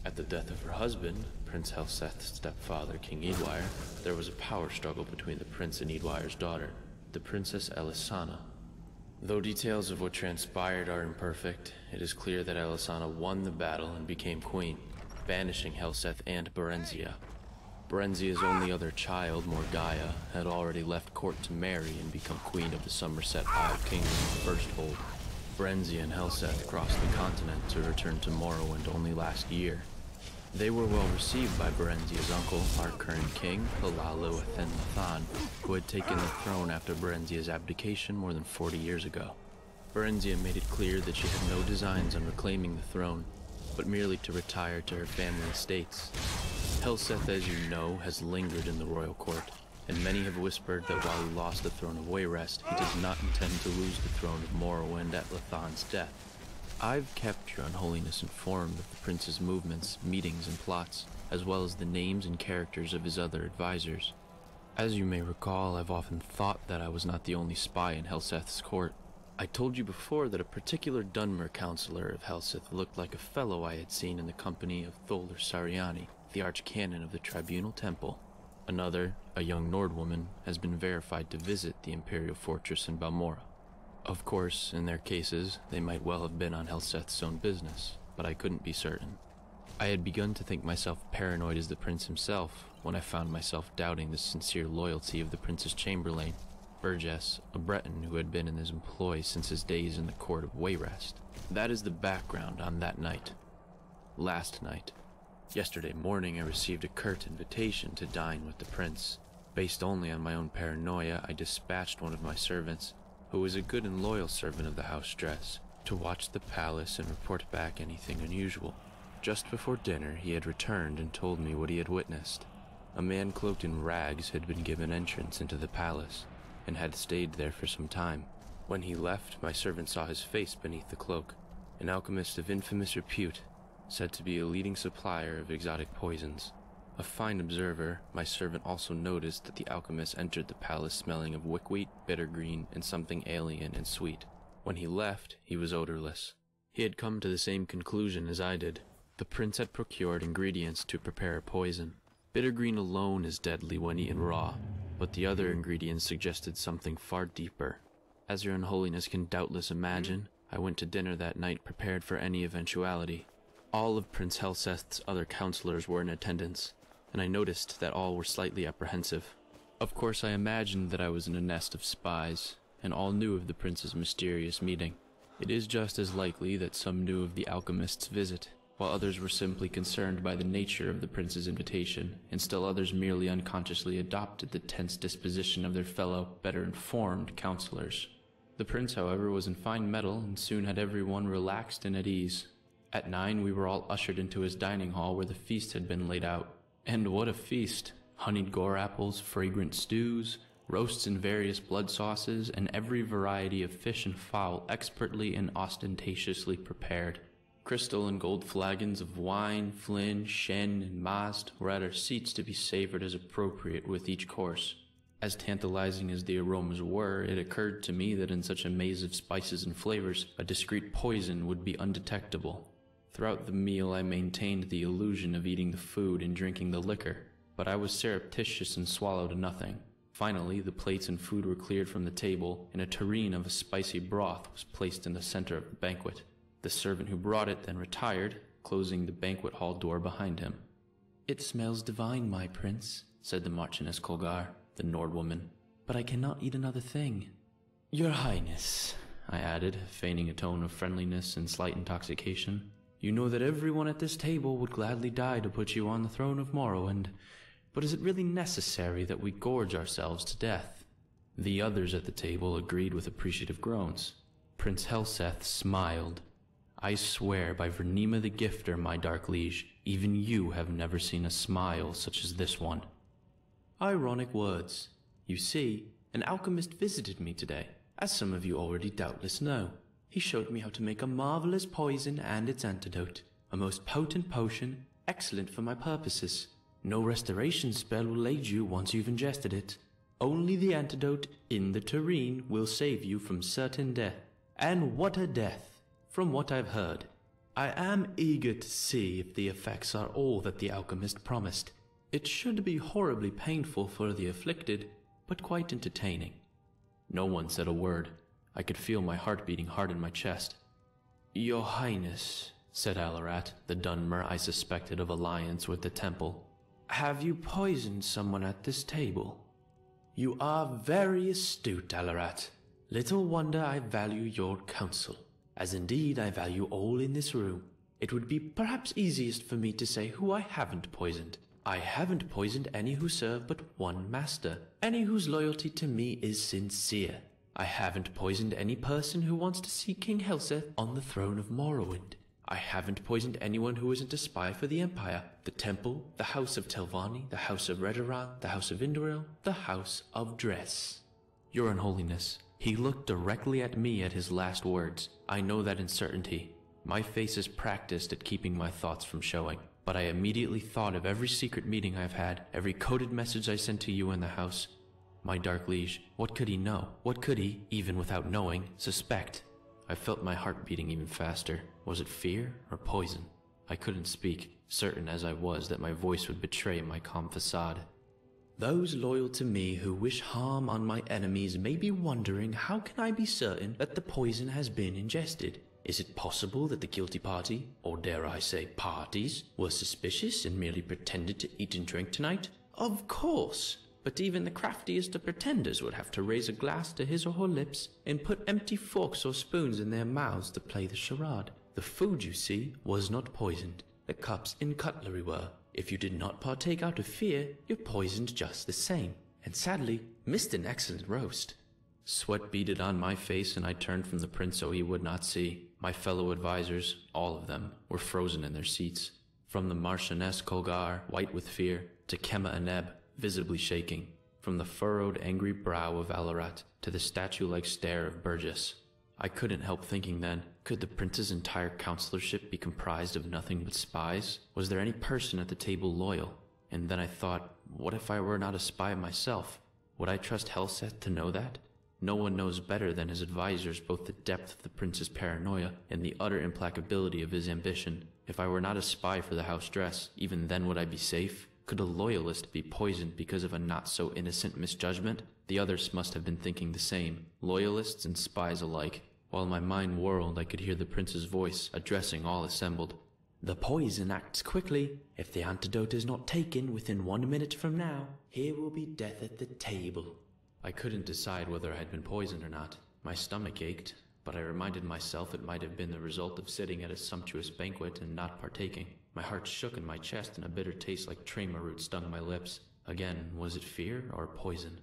At the death of her husband, Prince Helseth's stepfather, King Eadwire, there was a power struggle between the prince and Eadwire's daughter, the Princess Elisana. Though details of what transpired are imperfect, it is clear that Elisana won the battle and became queen, banishing Helseth and Berenzia. Berenzia's only other child, Morgaya, had already left court to marry and become queen of the Somerset Isle Kingdom of Firsthold. Berenzia and Helseth crossed the continent to return to Morrowind only last year. They were well received by Berenzia's uncle, our current king, Halalu Athen-Lathan, who had taken the throne after Berenzia's abdication more than 40 years ago. Berenzia made it clear that she had no designs on reclaiming the throne, but merely to retire to her family estates. Helseth, as you know, has lingered in the royal court, and many have whispered that while he lost the throne of Wayrest, he does not intend to lose the throne of Morrowind at Lathan's death. I've kept your unholiness informed of the prince's movements, meetings, and plots, as well as the names and characters of his other advisors. As you may recall, I've often thought that I was not the only spy in Helseth's court. I told you before that a particular Dunmer counselor of Helseth looked like a fellow I had seen in the company of Tholur Sariani, the archcanon of the Tribunal Temple. Another, a young Nordwoman, has been verified to visit the Imperial Fortress in Balmora. Of course, in their cases, they might well have been on Helseth's own business, but I couldn't be certain. I had begun to think myself paranoid as the prince himself when I found myself doubting the sincere loyalty of the prince's chamberlain, Burgess, a Breton who had been in his employ since his days in the court of Wayrest. That is the background on that night. Last night. Yesterday morning I received a curt invitation to dine with the prince. Based only on my own paranoia, I dispatched one of my servants, who was a good and loyal servant of the House Dress, to watch the palace and report back anything unusual. Just before dinner he had returned and told me what he had witnessed. A man cloaked in rags had been given entrance into the palace, and had stayed there for some time. When he left, my servant saw his face beneath the cloak, an alchemist of infamous repute, said to be a leading supplier of exotic poisons. A fine observer, my servant also noticed that the alchemist entered the palace smelling of wickweed, bittergreen, and something alien and sweet. When he left, he was odorless. He had come to the same conclusion as I did. The prince had procured ingredients to prepare a poison. Bittergreen alone is deadly when eaten raw, but the other ingredients suggested something far deeper. As your unholiness can doubtless imagine, I went to dinner that night prepared for any eventuality. All of Prince Helseth's other counselors were in attendance, and I noticed that all were slightly apprehensive. Of course, I imagined that I was in a nest of spies, and all knew of the prince's mysterious meeting. It is just as likely that some knew of the alchemist's visit, while others were simply concerned by the nature of the prince's invitation, and still others merely unconsciously adopted the tense disposition of their fellow, better-informed counselors. The prince, however, was in fine mettle, and soon had everyone relaxed and at ease. At 9, we were all ushered into his dining hall where the feast had been laid out. And what a feast! Honeyed gore apples, fragrant stews, roasts in various blood sauces, and every variety of fish and fowl expertly and ostentatiously prepared. Crystal and gold flagons of wine, flin, shen, and mast were at our seats to be savored as appropriate with each course. As tantalizing as the aromas were, it occurred to me that in such a maze of spices and flavors, a discreet poison would be undetectable. Throughout the meal I maintained the illusion of eating the food and drinking the liquor, but I was surreptitious and swallowed nothing. Finally, the plates and food were cleared from the table, and a tureen of a spicy broth was placed in the center of the banquet. The servant who brought it then retired, closing the banquet hall door behind him. "It smells divine, my prince," said the Marchioness Kolgar, the Nord woman, "but I cannot eat another thing." "Your Highness," I added, feigning a tone of friendliness and slight intoxication, "you know that everyone at this table would gladly die to put you on the throne of Morrowind, but is it really necessary that we gorge ourselves to death?" The others at the table agreed with appreciative groans. Prince Helseth smiled. "I swear by Vernima the Gifter, my dark liege, even you have never seen a smile such as this one." Ironic words. You see, an alchemist visited me today, as some of you already doubtless know. He showed me how to make a marvelous poison and its antidote, a most potent potion, excellent for my purposes. No restoration spell will aid you once you've ingested it. Only the antidote in the tureen will save you from certain death. And what a death, from what I've heard. I am eager to see if the effects are all that the alchemist promised. It should be horribly painful for the afflicted, but quite entertaining. No one said a word. I could feel my heart beating hard in my chest. "Your Highness," said Alarat, the Dunmer I suspected of alliance with the temple, "have you poisoned someone at this table?" "You are very astute, Alarat. Little wonder I value your counsel, as indeed I value all in this room. It would be perhaps easiest for me to say who I haven't poisoned. I haven't poisoned any who serve but one master, any whose loyalty to me is sincere. I haven't poisoned any person who wants to see King Helseth on the throne of Morrowind. I haven't poisoned anyone who isn't a spy for the Empire, the Temple, the House of Telvanni, the House of Redoran, the House of Indoril, the House of Dress." "Your Unholiness." He looked directly at me at his last words. I know that in certainty. My face is practiced at keeping my thoughts from showing. But I immediately thought of every secret meeting I've had, every coded message I sent to you in the house. My dark liege, what could he know? What could he, even without knowing, suspect? I felt my heart beating even faster. Was it fear or poison? I couldn't speak, certain as I was that my voice would betray my calm facade. "Those loyal to me who wish harm on my enemies may be wondering how can I be certain that the poison has been ingested? Is it possible that the guilty party, or dare I say parties, were suspicious and merely pretended to eat and drink tonight? Of course! But even the craftiest of pretenders would have to raise a glass to his or her lips and put empty forks or spoons in their mouths to play the charade. The food, you see, was not poisoned. The cups and cutlery were. If you did not partake out of fear, you're poisoned just the same, and sadly, missed an excellent roast." Sweat beaded on my face, and I turned from the prince so he would not see. My fellow advisors, all of them, were frozen in their seats. From the Marchioness Kolgar, white with fear, to Kema Aneb, visibly shaking. From the furrowed, angry brow of Alarat to the statue-like stare of Burgess. I couldn't help thinking then, could the prince's entire counselorship be comprised of nothing but spies? Was there any person at the table loyal? And then I thought, what if I were not a spy myself? Would I trust Helseth to know that? No one knows better than his advisors both the depth of the prince's paranoia and the utter implacability of his ambition. If I were not a spy for the House Dress, even then would I be safe? Could a loyalist be poisoned because of a not-so-innocent misjudgment? The others must have been thinking the same, loyalists and spies alike. While my mind whirled, I could hear the prince's voice, addressing all assembled. "The poison acts quickly. If the antidote is not taken within 1 minute from now, here will be death at the table." I couldn't decide whether I had been poisoned or not. My stomach ached, but I reminded myself it might have been the result of sitting at a sumptuous banquet and not partaking. My heart shook in my chest and a bitter taste like trema root stung my lips. Again, was it fear or poison?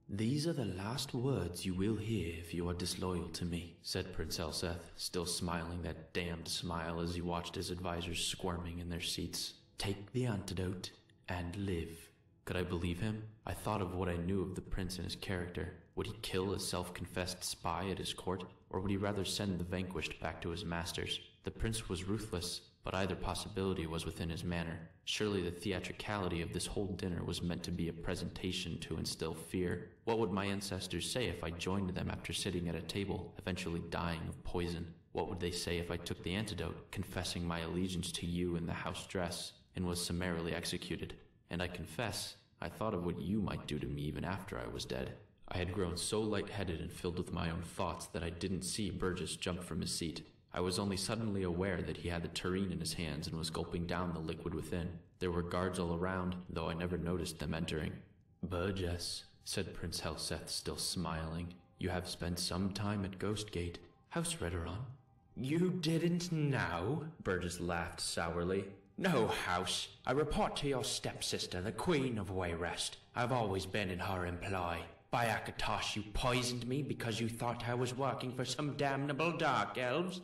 These are the last words you will hear if you are disloyal to me, said Prince Elseth, still smiling that damned smile as he watched his advisors squirming in their seats. Take the antidote and live. Could I believe him? I thought of what I knew of the prince and his character. Would he kill a self-confessed spy at his court, or would he rather send the vanquished back to his masters? The prince was ruthless, but either possibility was within his manner. Surely the theatricality of this whole dinner was meant to be a presentation to instill fear. What would my ancestors say if I joined them after sitting at a table, eventually dying of poison? What would they say if I took the antidote, confessing my allegiance to you in the house dress, and was summarily executed? And I confess, I thought of what you might do to me even after I was dead. I had grown so lightheaded and filled with my own thoughts that I didn't see Burgess jump from his seat. I was only suddenly aware that he had the tureen in his hands and was gulping down the liquid within. There were guards all around, though I never noticed them entering. Burgess, said Prince Helseth, still smiling, you have spent some time at Ghostgate. House Redoran? You didn't know? Burgess laughed sourly. No, House. I report to your stepsister, the Queen of Wayrest. I've always been in her employ. By Akatosh, you poisoned me because you thought I was working for some damnable dark elves?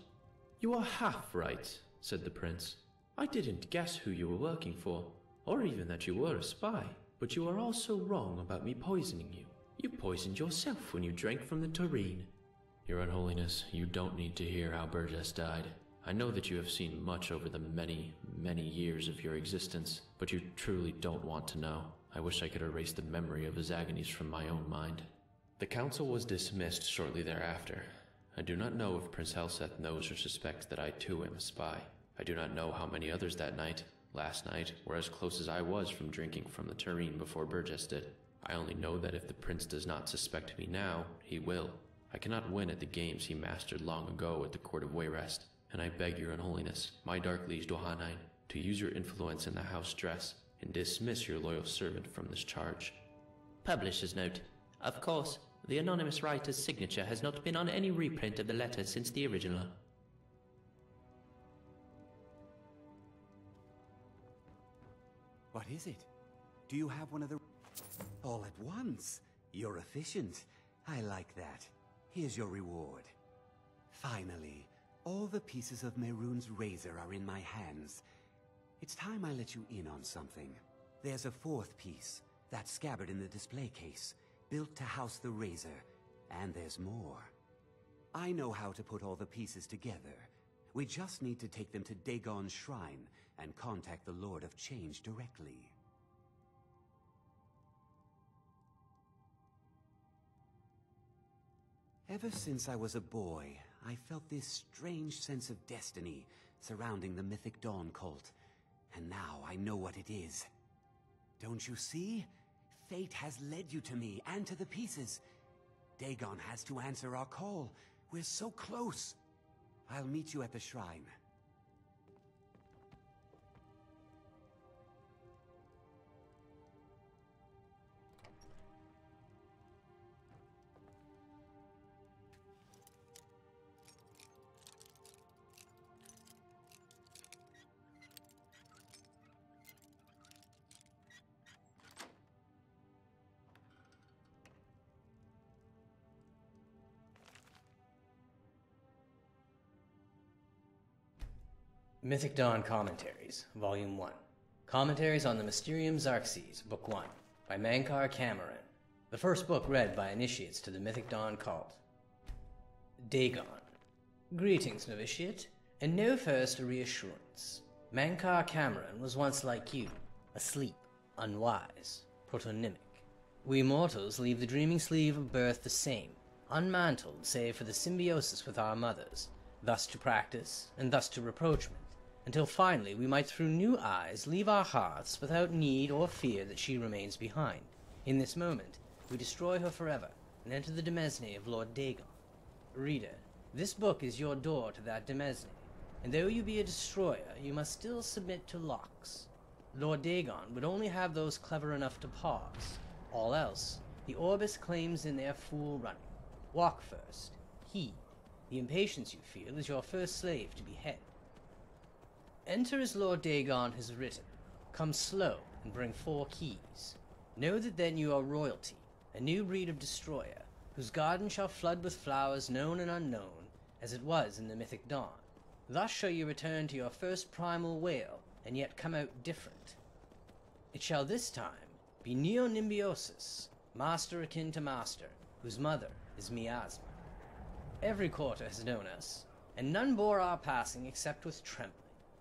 You are half right, said the prince. I didn't guess who you were working for, or even that you were a spy. But you are also wrong about me poisoning you. You poisoned yourself when you drank from the tureen. Your Unholiness, you don't need to hear how Burgess died. I know that you have seen much over the many, many years of your existence, but you truly don't want to know. I wish I could erase the memory of his agonies from my own mind. The council was dismissed shortly thereafter. I do not know if Prince Helseth knows or suspects that I too am a spy. I do not know how many others that night, last night, were as close as I was from drinking from the tureen before Burgess did. I only know that if the prince does not suspect me now, he will. I cannot win at the games he mastered long ago at the court of Wayrest, and I beg your Unholiness, my Dark Liege Dohanine, to use your influence in the house dress and dismiss your loyal servant from this charge. Publisher's note. Of course, the anonymous writer's signature has not been on any reprint of the letter since the original. What is it? Do you have one of the... All at once? You're efficient. I like that. Here's your reward. Finally, all the pieces of Mehrunes' razor are in my hands. It's time I let you in on something. There's a fourth piece, that scabbard in the display case, built to house the razor, and there's more. I know how to put all the pieces together. We just need to take them to Dagon's shrine and contact the Lord of Change directly. Ever since I was a boy, I felt this strange sense of destiny surrounding the Mythic Dawn cult, and now I know what it is. Don't you see? Fate has led you to me and to the pieces. Dagon has to answer our call. We're so close. I'll meet you at the shrine. Mythic Dawn Commentaries, Volume 1. Commentaries on the Mysterium Xarxes, Book 1, by Mankar Cameron. The first book read by initiates to the Mythic Dawn cult. Dagon. Greetings, novitiate, and know first a reassurance. Mankar Cameron was once like you, asleep, unwise, protonymic. We mortals leave the dreaming sleeve of birth the same, unmantled save for the symbiosis with our mothers, thus to practice, and thus to reproachment, until finally we might through new eyes leave our hearths without need or fear that she remains behind. In this moment, we destroy her forever, and enter the demesne of Lord Dagon. Reader, this book is your door to that demesne, and though you be a destroyer, you must still submit to locks. Lord Dagon would only have those clever enough to pause. All else, the Orbis claims in their fool running. Walk first. He, the impatience you feel, is your first slave to behead. Enter as Lord Dagon has written. Come slow and bring 4 keys. Know that then you are royalty, a new breed of destroyer, whose garden shall flood with flowers known and unknown, as it was in the mythic dawn. Thus shall you return to your first primal wail, and yet come out different. It shall this time be Neonimbiosis, master akin to master, whose mother is Miasma. Every quarter has known us, and none bore our passing except with trembling.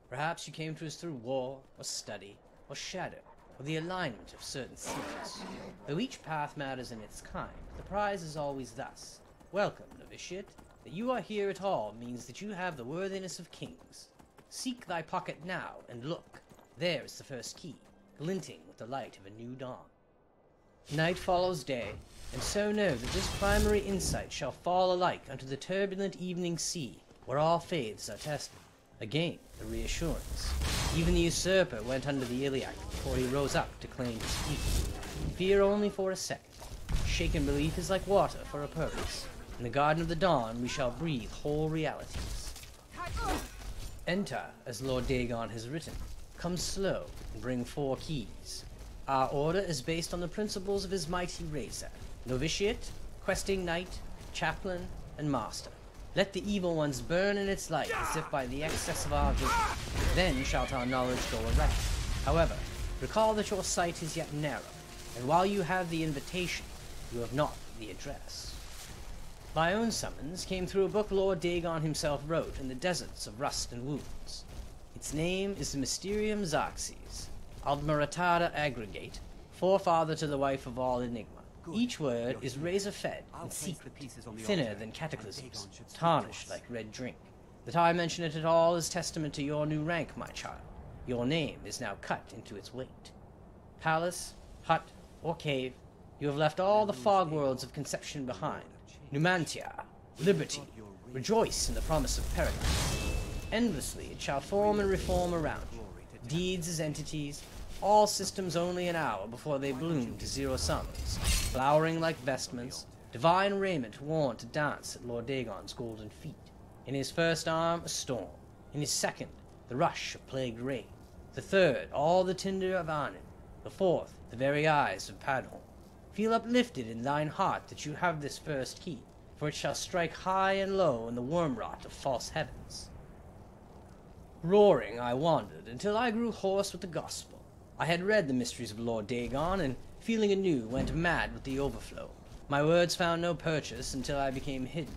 Perhaps you came to us through war, or study, or shadow, or the alignment of certain seals. Though each path matters in its kind, the prize is always thus. Welcome, novitiate. That you are here at all means that you have the worthiness of kings. Seek thy pocket now, and look. There is the first key, glinting with the light of a new dawn. Night follows day, and so know that this primary insight shall fall alike unto the turbulent evening sea, where all faiths are tested. Again, the reassurance. Even the usurper went under the iliac before he rose up to claim his fleet. Fear only for a second. Shaken belief is like water for a purpose. In the Garden of the Dawn we shall breathe whole realities. Enter, as Lord Dagon has written. Come slow, and bring 4 keys. Our order is based on the principles of his mighty razor. Novitiate, questing knight, chaplain, and master. Let the evil ones burn in its light as if by the excess of our vision. Then shalt our knowledge go aright. However, recall that your sight is yet narrow, and while you have the invitation, you have not the address. My own summons came through a book Lord Dagon himself wrote in the deserts of rust and wounds. Its name is the Mysterium Xarxes, Admiratada Aggregate, forefather to the wife of all enigma. Each word is razor-fed and secret, thinner than cataclysms, tarnished like red drink. That I mention it at all is testament to your new rank, my child. Your name is now cut into its weight. Palace, hut, or cave, you have left all the fog worlds of conception behind. Numantia, liberty, rejoice in the promise of paradise. Endlessly it shall form and reform around you. Deeds as entities, all systems only an hour before they bloom to zero sums, flowering like vestments, divine raiment worn to dance at Lord Dagon's golden feet. In his first arm a storm, in his second the rush of plagued rain, the third all the tinder of Arnon, the fourth the very eyes of Padhorn. Feel uplifted in thine heart that you have this first key, for it shall strike high and low in the worm-rot of false heavens. Roaring I wandered until I grew hoarse with the gospel. I had read the mysteries of Lord Dagon, and feeling anew went mad with the overflow. My words found no purchase until I became hidden.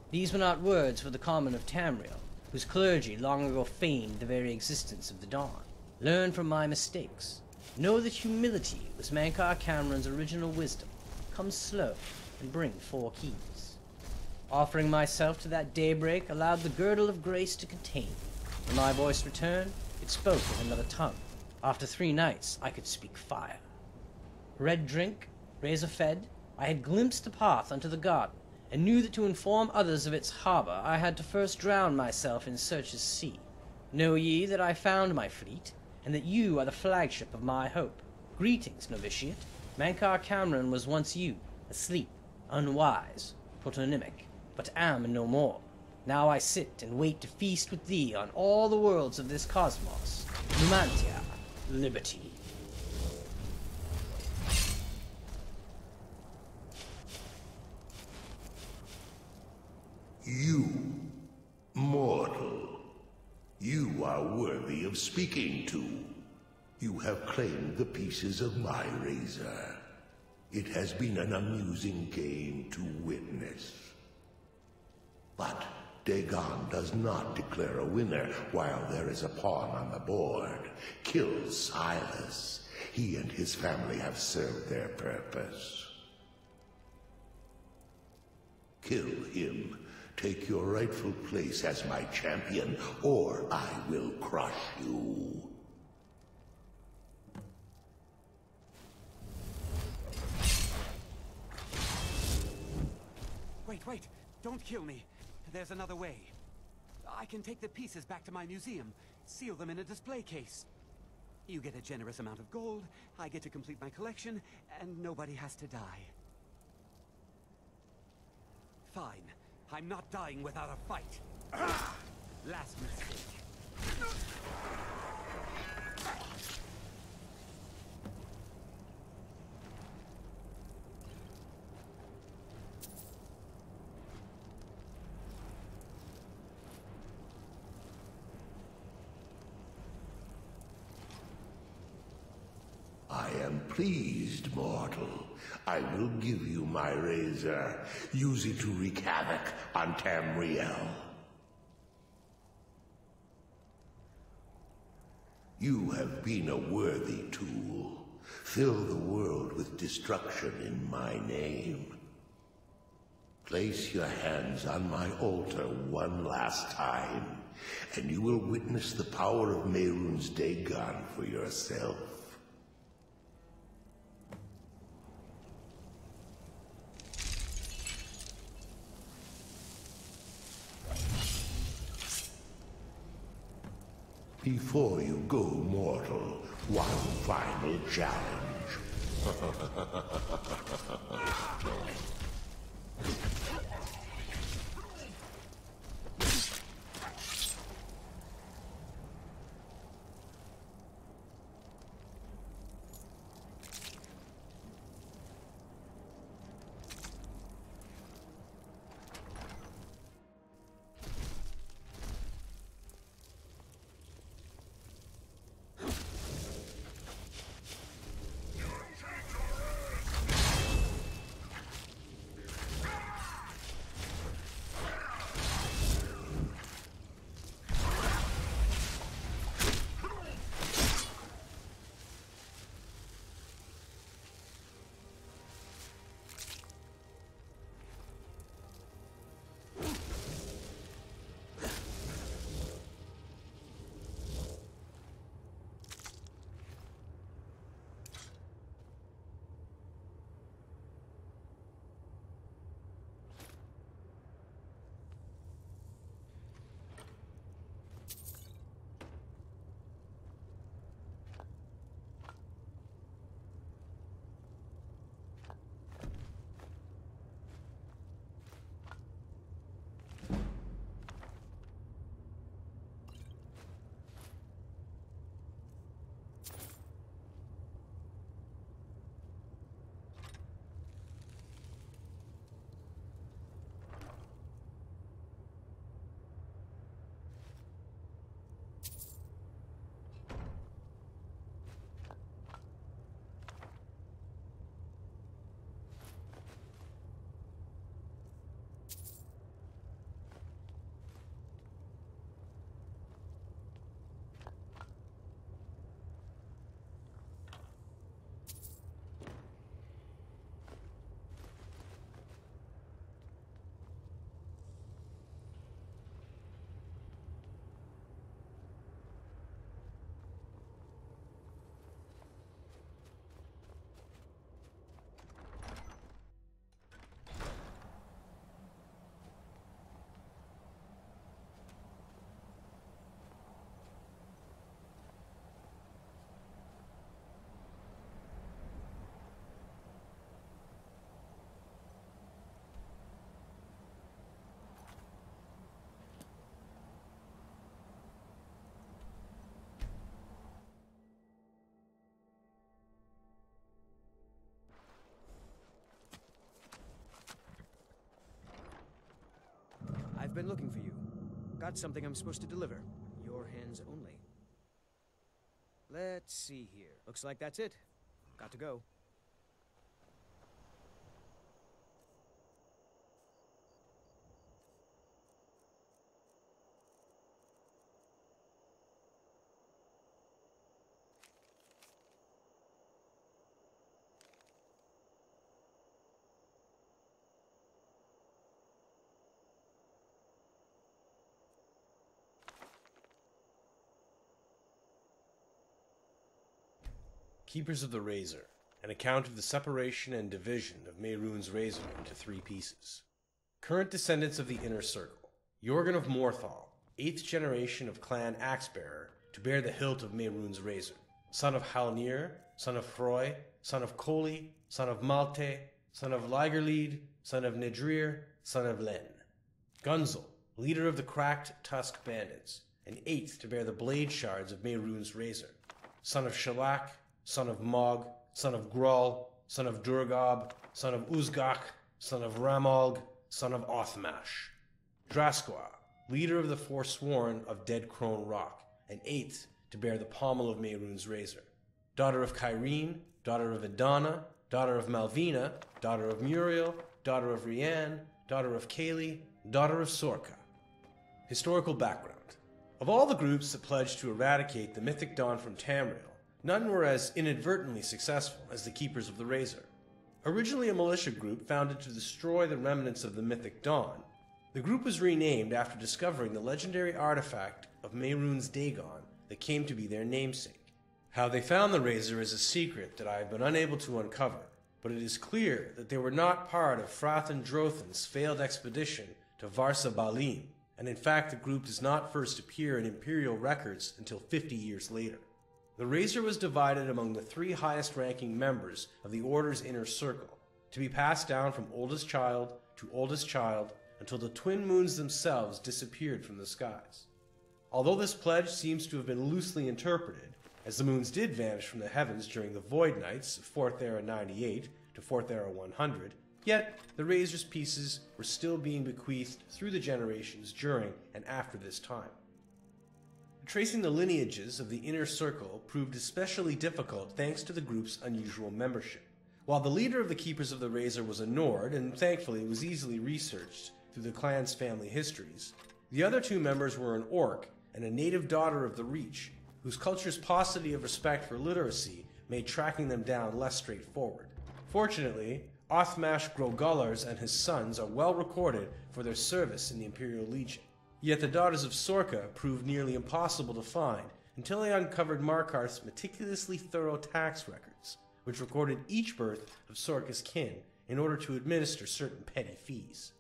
These were not words for the common of Tamriel, whose clergy long ago feigned the very existence of the dawn. Learn from my mistakes. Know that humility was Mankar Cameron's original wisdom. Come slow, and bring 4 keys. Offering myself to that daybreak allowed the girdle of grace to contain me. When my voice returned, it spoke in another tongue. After 3 nights, I could speak fire. Red drink, razor-fed, I had glimpsed the path unto the garden, and knew that to inform others of its harbor, I had to first drown myself in Search's sea. Know ye that I found my fleet, and that you are the flagship of my hope. Greetings, novitiate. Mankar Cameron was once you, asleep, unwise, protonymic, but am no more. Now I sit and wait to feast with thee on all the worlds of this cosmos. Numantia, liberty. You, mortal, you are worthy of speaking to. You have claimed the pieces of my razor. It has been an amusing game to witness. But Dagon does not declare a winner while there is a pawn on the board. Kill Silas. He and his family have served their purpose. Kill him. Take your rightful place as my champion, or I will crush you. Wait, don't kill me. There's another way. I can take the pieces back to my museum, seal them in a display case. You get a generous amount of gold, I get to complete my collection, and nobody has to die. Fine. I'm not dying without a fight. Last mistake. am pleased, mortal. I will give you my razor. Use it to wreak havoc on Tamriel. You have been a worthy tool. Fill the world with destruction in my name. Place your hands on my altar one last time, and you will witness the power of Mehrunes Dagon for yourself. Before you go, mortal, one final challenge. I've been looking for you. Got something I'm supposed to deliver. Your hands only. Let's see here. Looks like that's it. Got to go. Keepers of the Razor, an account of the separation and division of Mehrunes' razor into 3 pieces. Current descendants of the Inner Circle. Jorgen of Morthal, 8th generation of Clan Axebearer, to bear the hilt of Mehrunes' razor. Son of Halnir, son of Froy, son of Koli, son of Malte, son of Ligerlead, son of Nedrir, son of Len. Gunzel, leader of the Cracked Tusk Bandits, and 8th to bear the blade shards of Mehrunes' razor. Son of Shalak, son of Mog, son of Grull, son of Durgob, son of Uzgak, son of Ramalg, son of Othmash. Draskwa, leader of the Forsworn of Dead Crone Rock, and 8th to bear the pommel of Mehrunes' razor. daughter of Kyrene, daughter of Idana, daughter of Malvina, daughter of Muriel, daughter of Rianne, daughter of Kaylee, daughter of Sorka. Historical background. Of all the groups that pledged to eradicate the Mythic Dawn from Tamriel, none were as inadvertently successful as the Keepers of the Razor. Originally a militia group founded to destroy the remnants of the Mythic Dawn, the group was renamed after discovering the legendary artifact of Mehrunes Dagon that came to be their namesake. How they found the Razor is a secret that I have been unable to uncover, but it is clear that they were not part of Frathen Drothan's failed expedition to Varsa Balim, and in fact the group does not first appear in Imperial records until 50 years later. The Razor was divided among the 3 highest-ranking members of the Order's inner circle, to be passed down from oldest child to oldest child until the twin moons themselves disappeared from the skies. Although this pledge seems to have been loosely interpreted, as the moons did vanish from the heavens during the Void Nights of 4th Era 98 to 4th Era 100, yet the Razor's pieces were still being bequeathed through the generations during and after this time. Tracing the lineages of the inner circle proved especially difficult thanks to the group's unusual membership. While the leader of the Keepers of the Razor was a Nord, and thankfully was easily researched through the clan's family histories, the other 2 members were an Orc and a native daughter of the Reach, whose culture's paucity of respect for literacy made tracking them down less straightforward. Fortunately, Othmash Grogullars and his sons are well recorded for their service in the Imperial Legion. Yet the daughters of Sorka proved nearly impossible to find until they uncovered Markarth's meticulously thorough tax records, which recorded each birth of Sorka's kin in order to administer certain petty fees.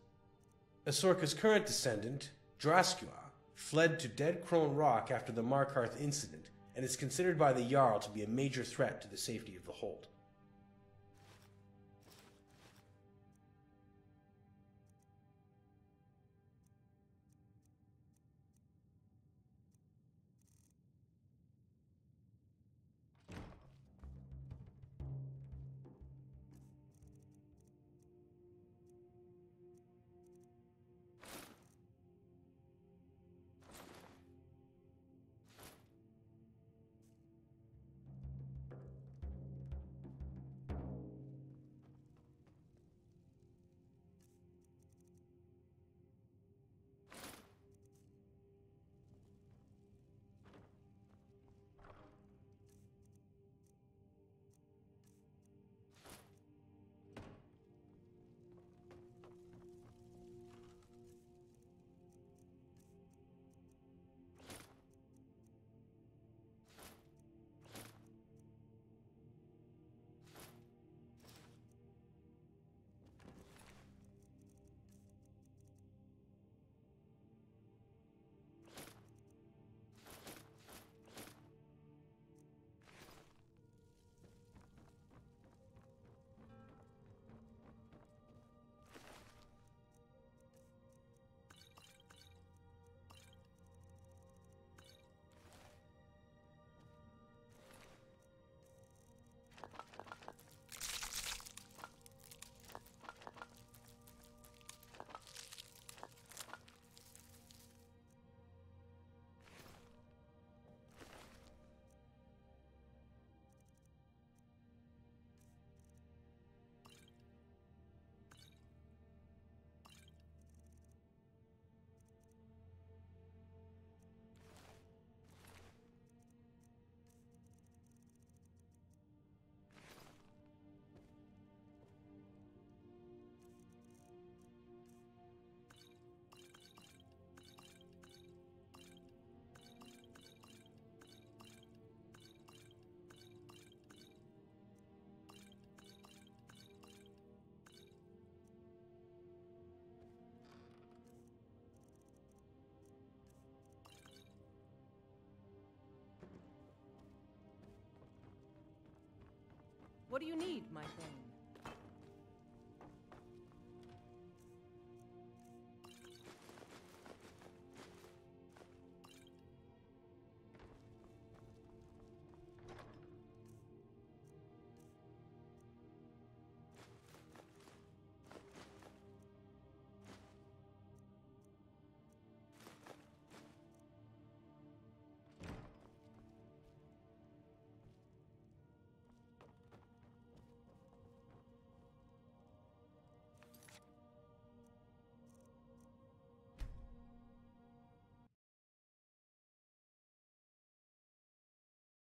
Sorka's current descendant, Draskua, fled to Dead Crone Rock after the Markarth incident and is considered by the Jarl to be a major threat to the safety of the Hold. What do you need, my thing?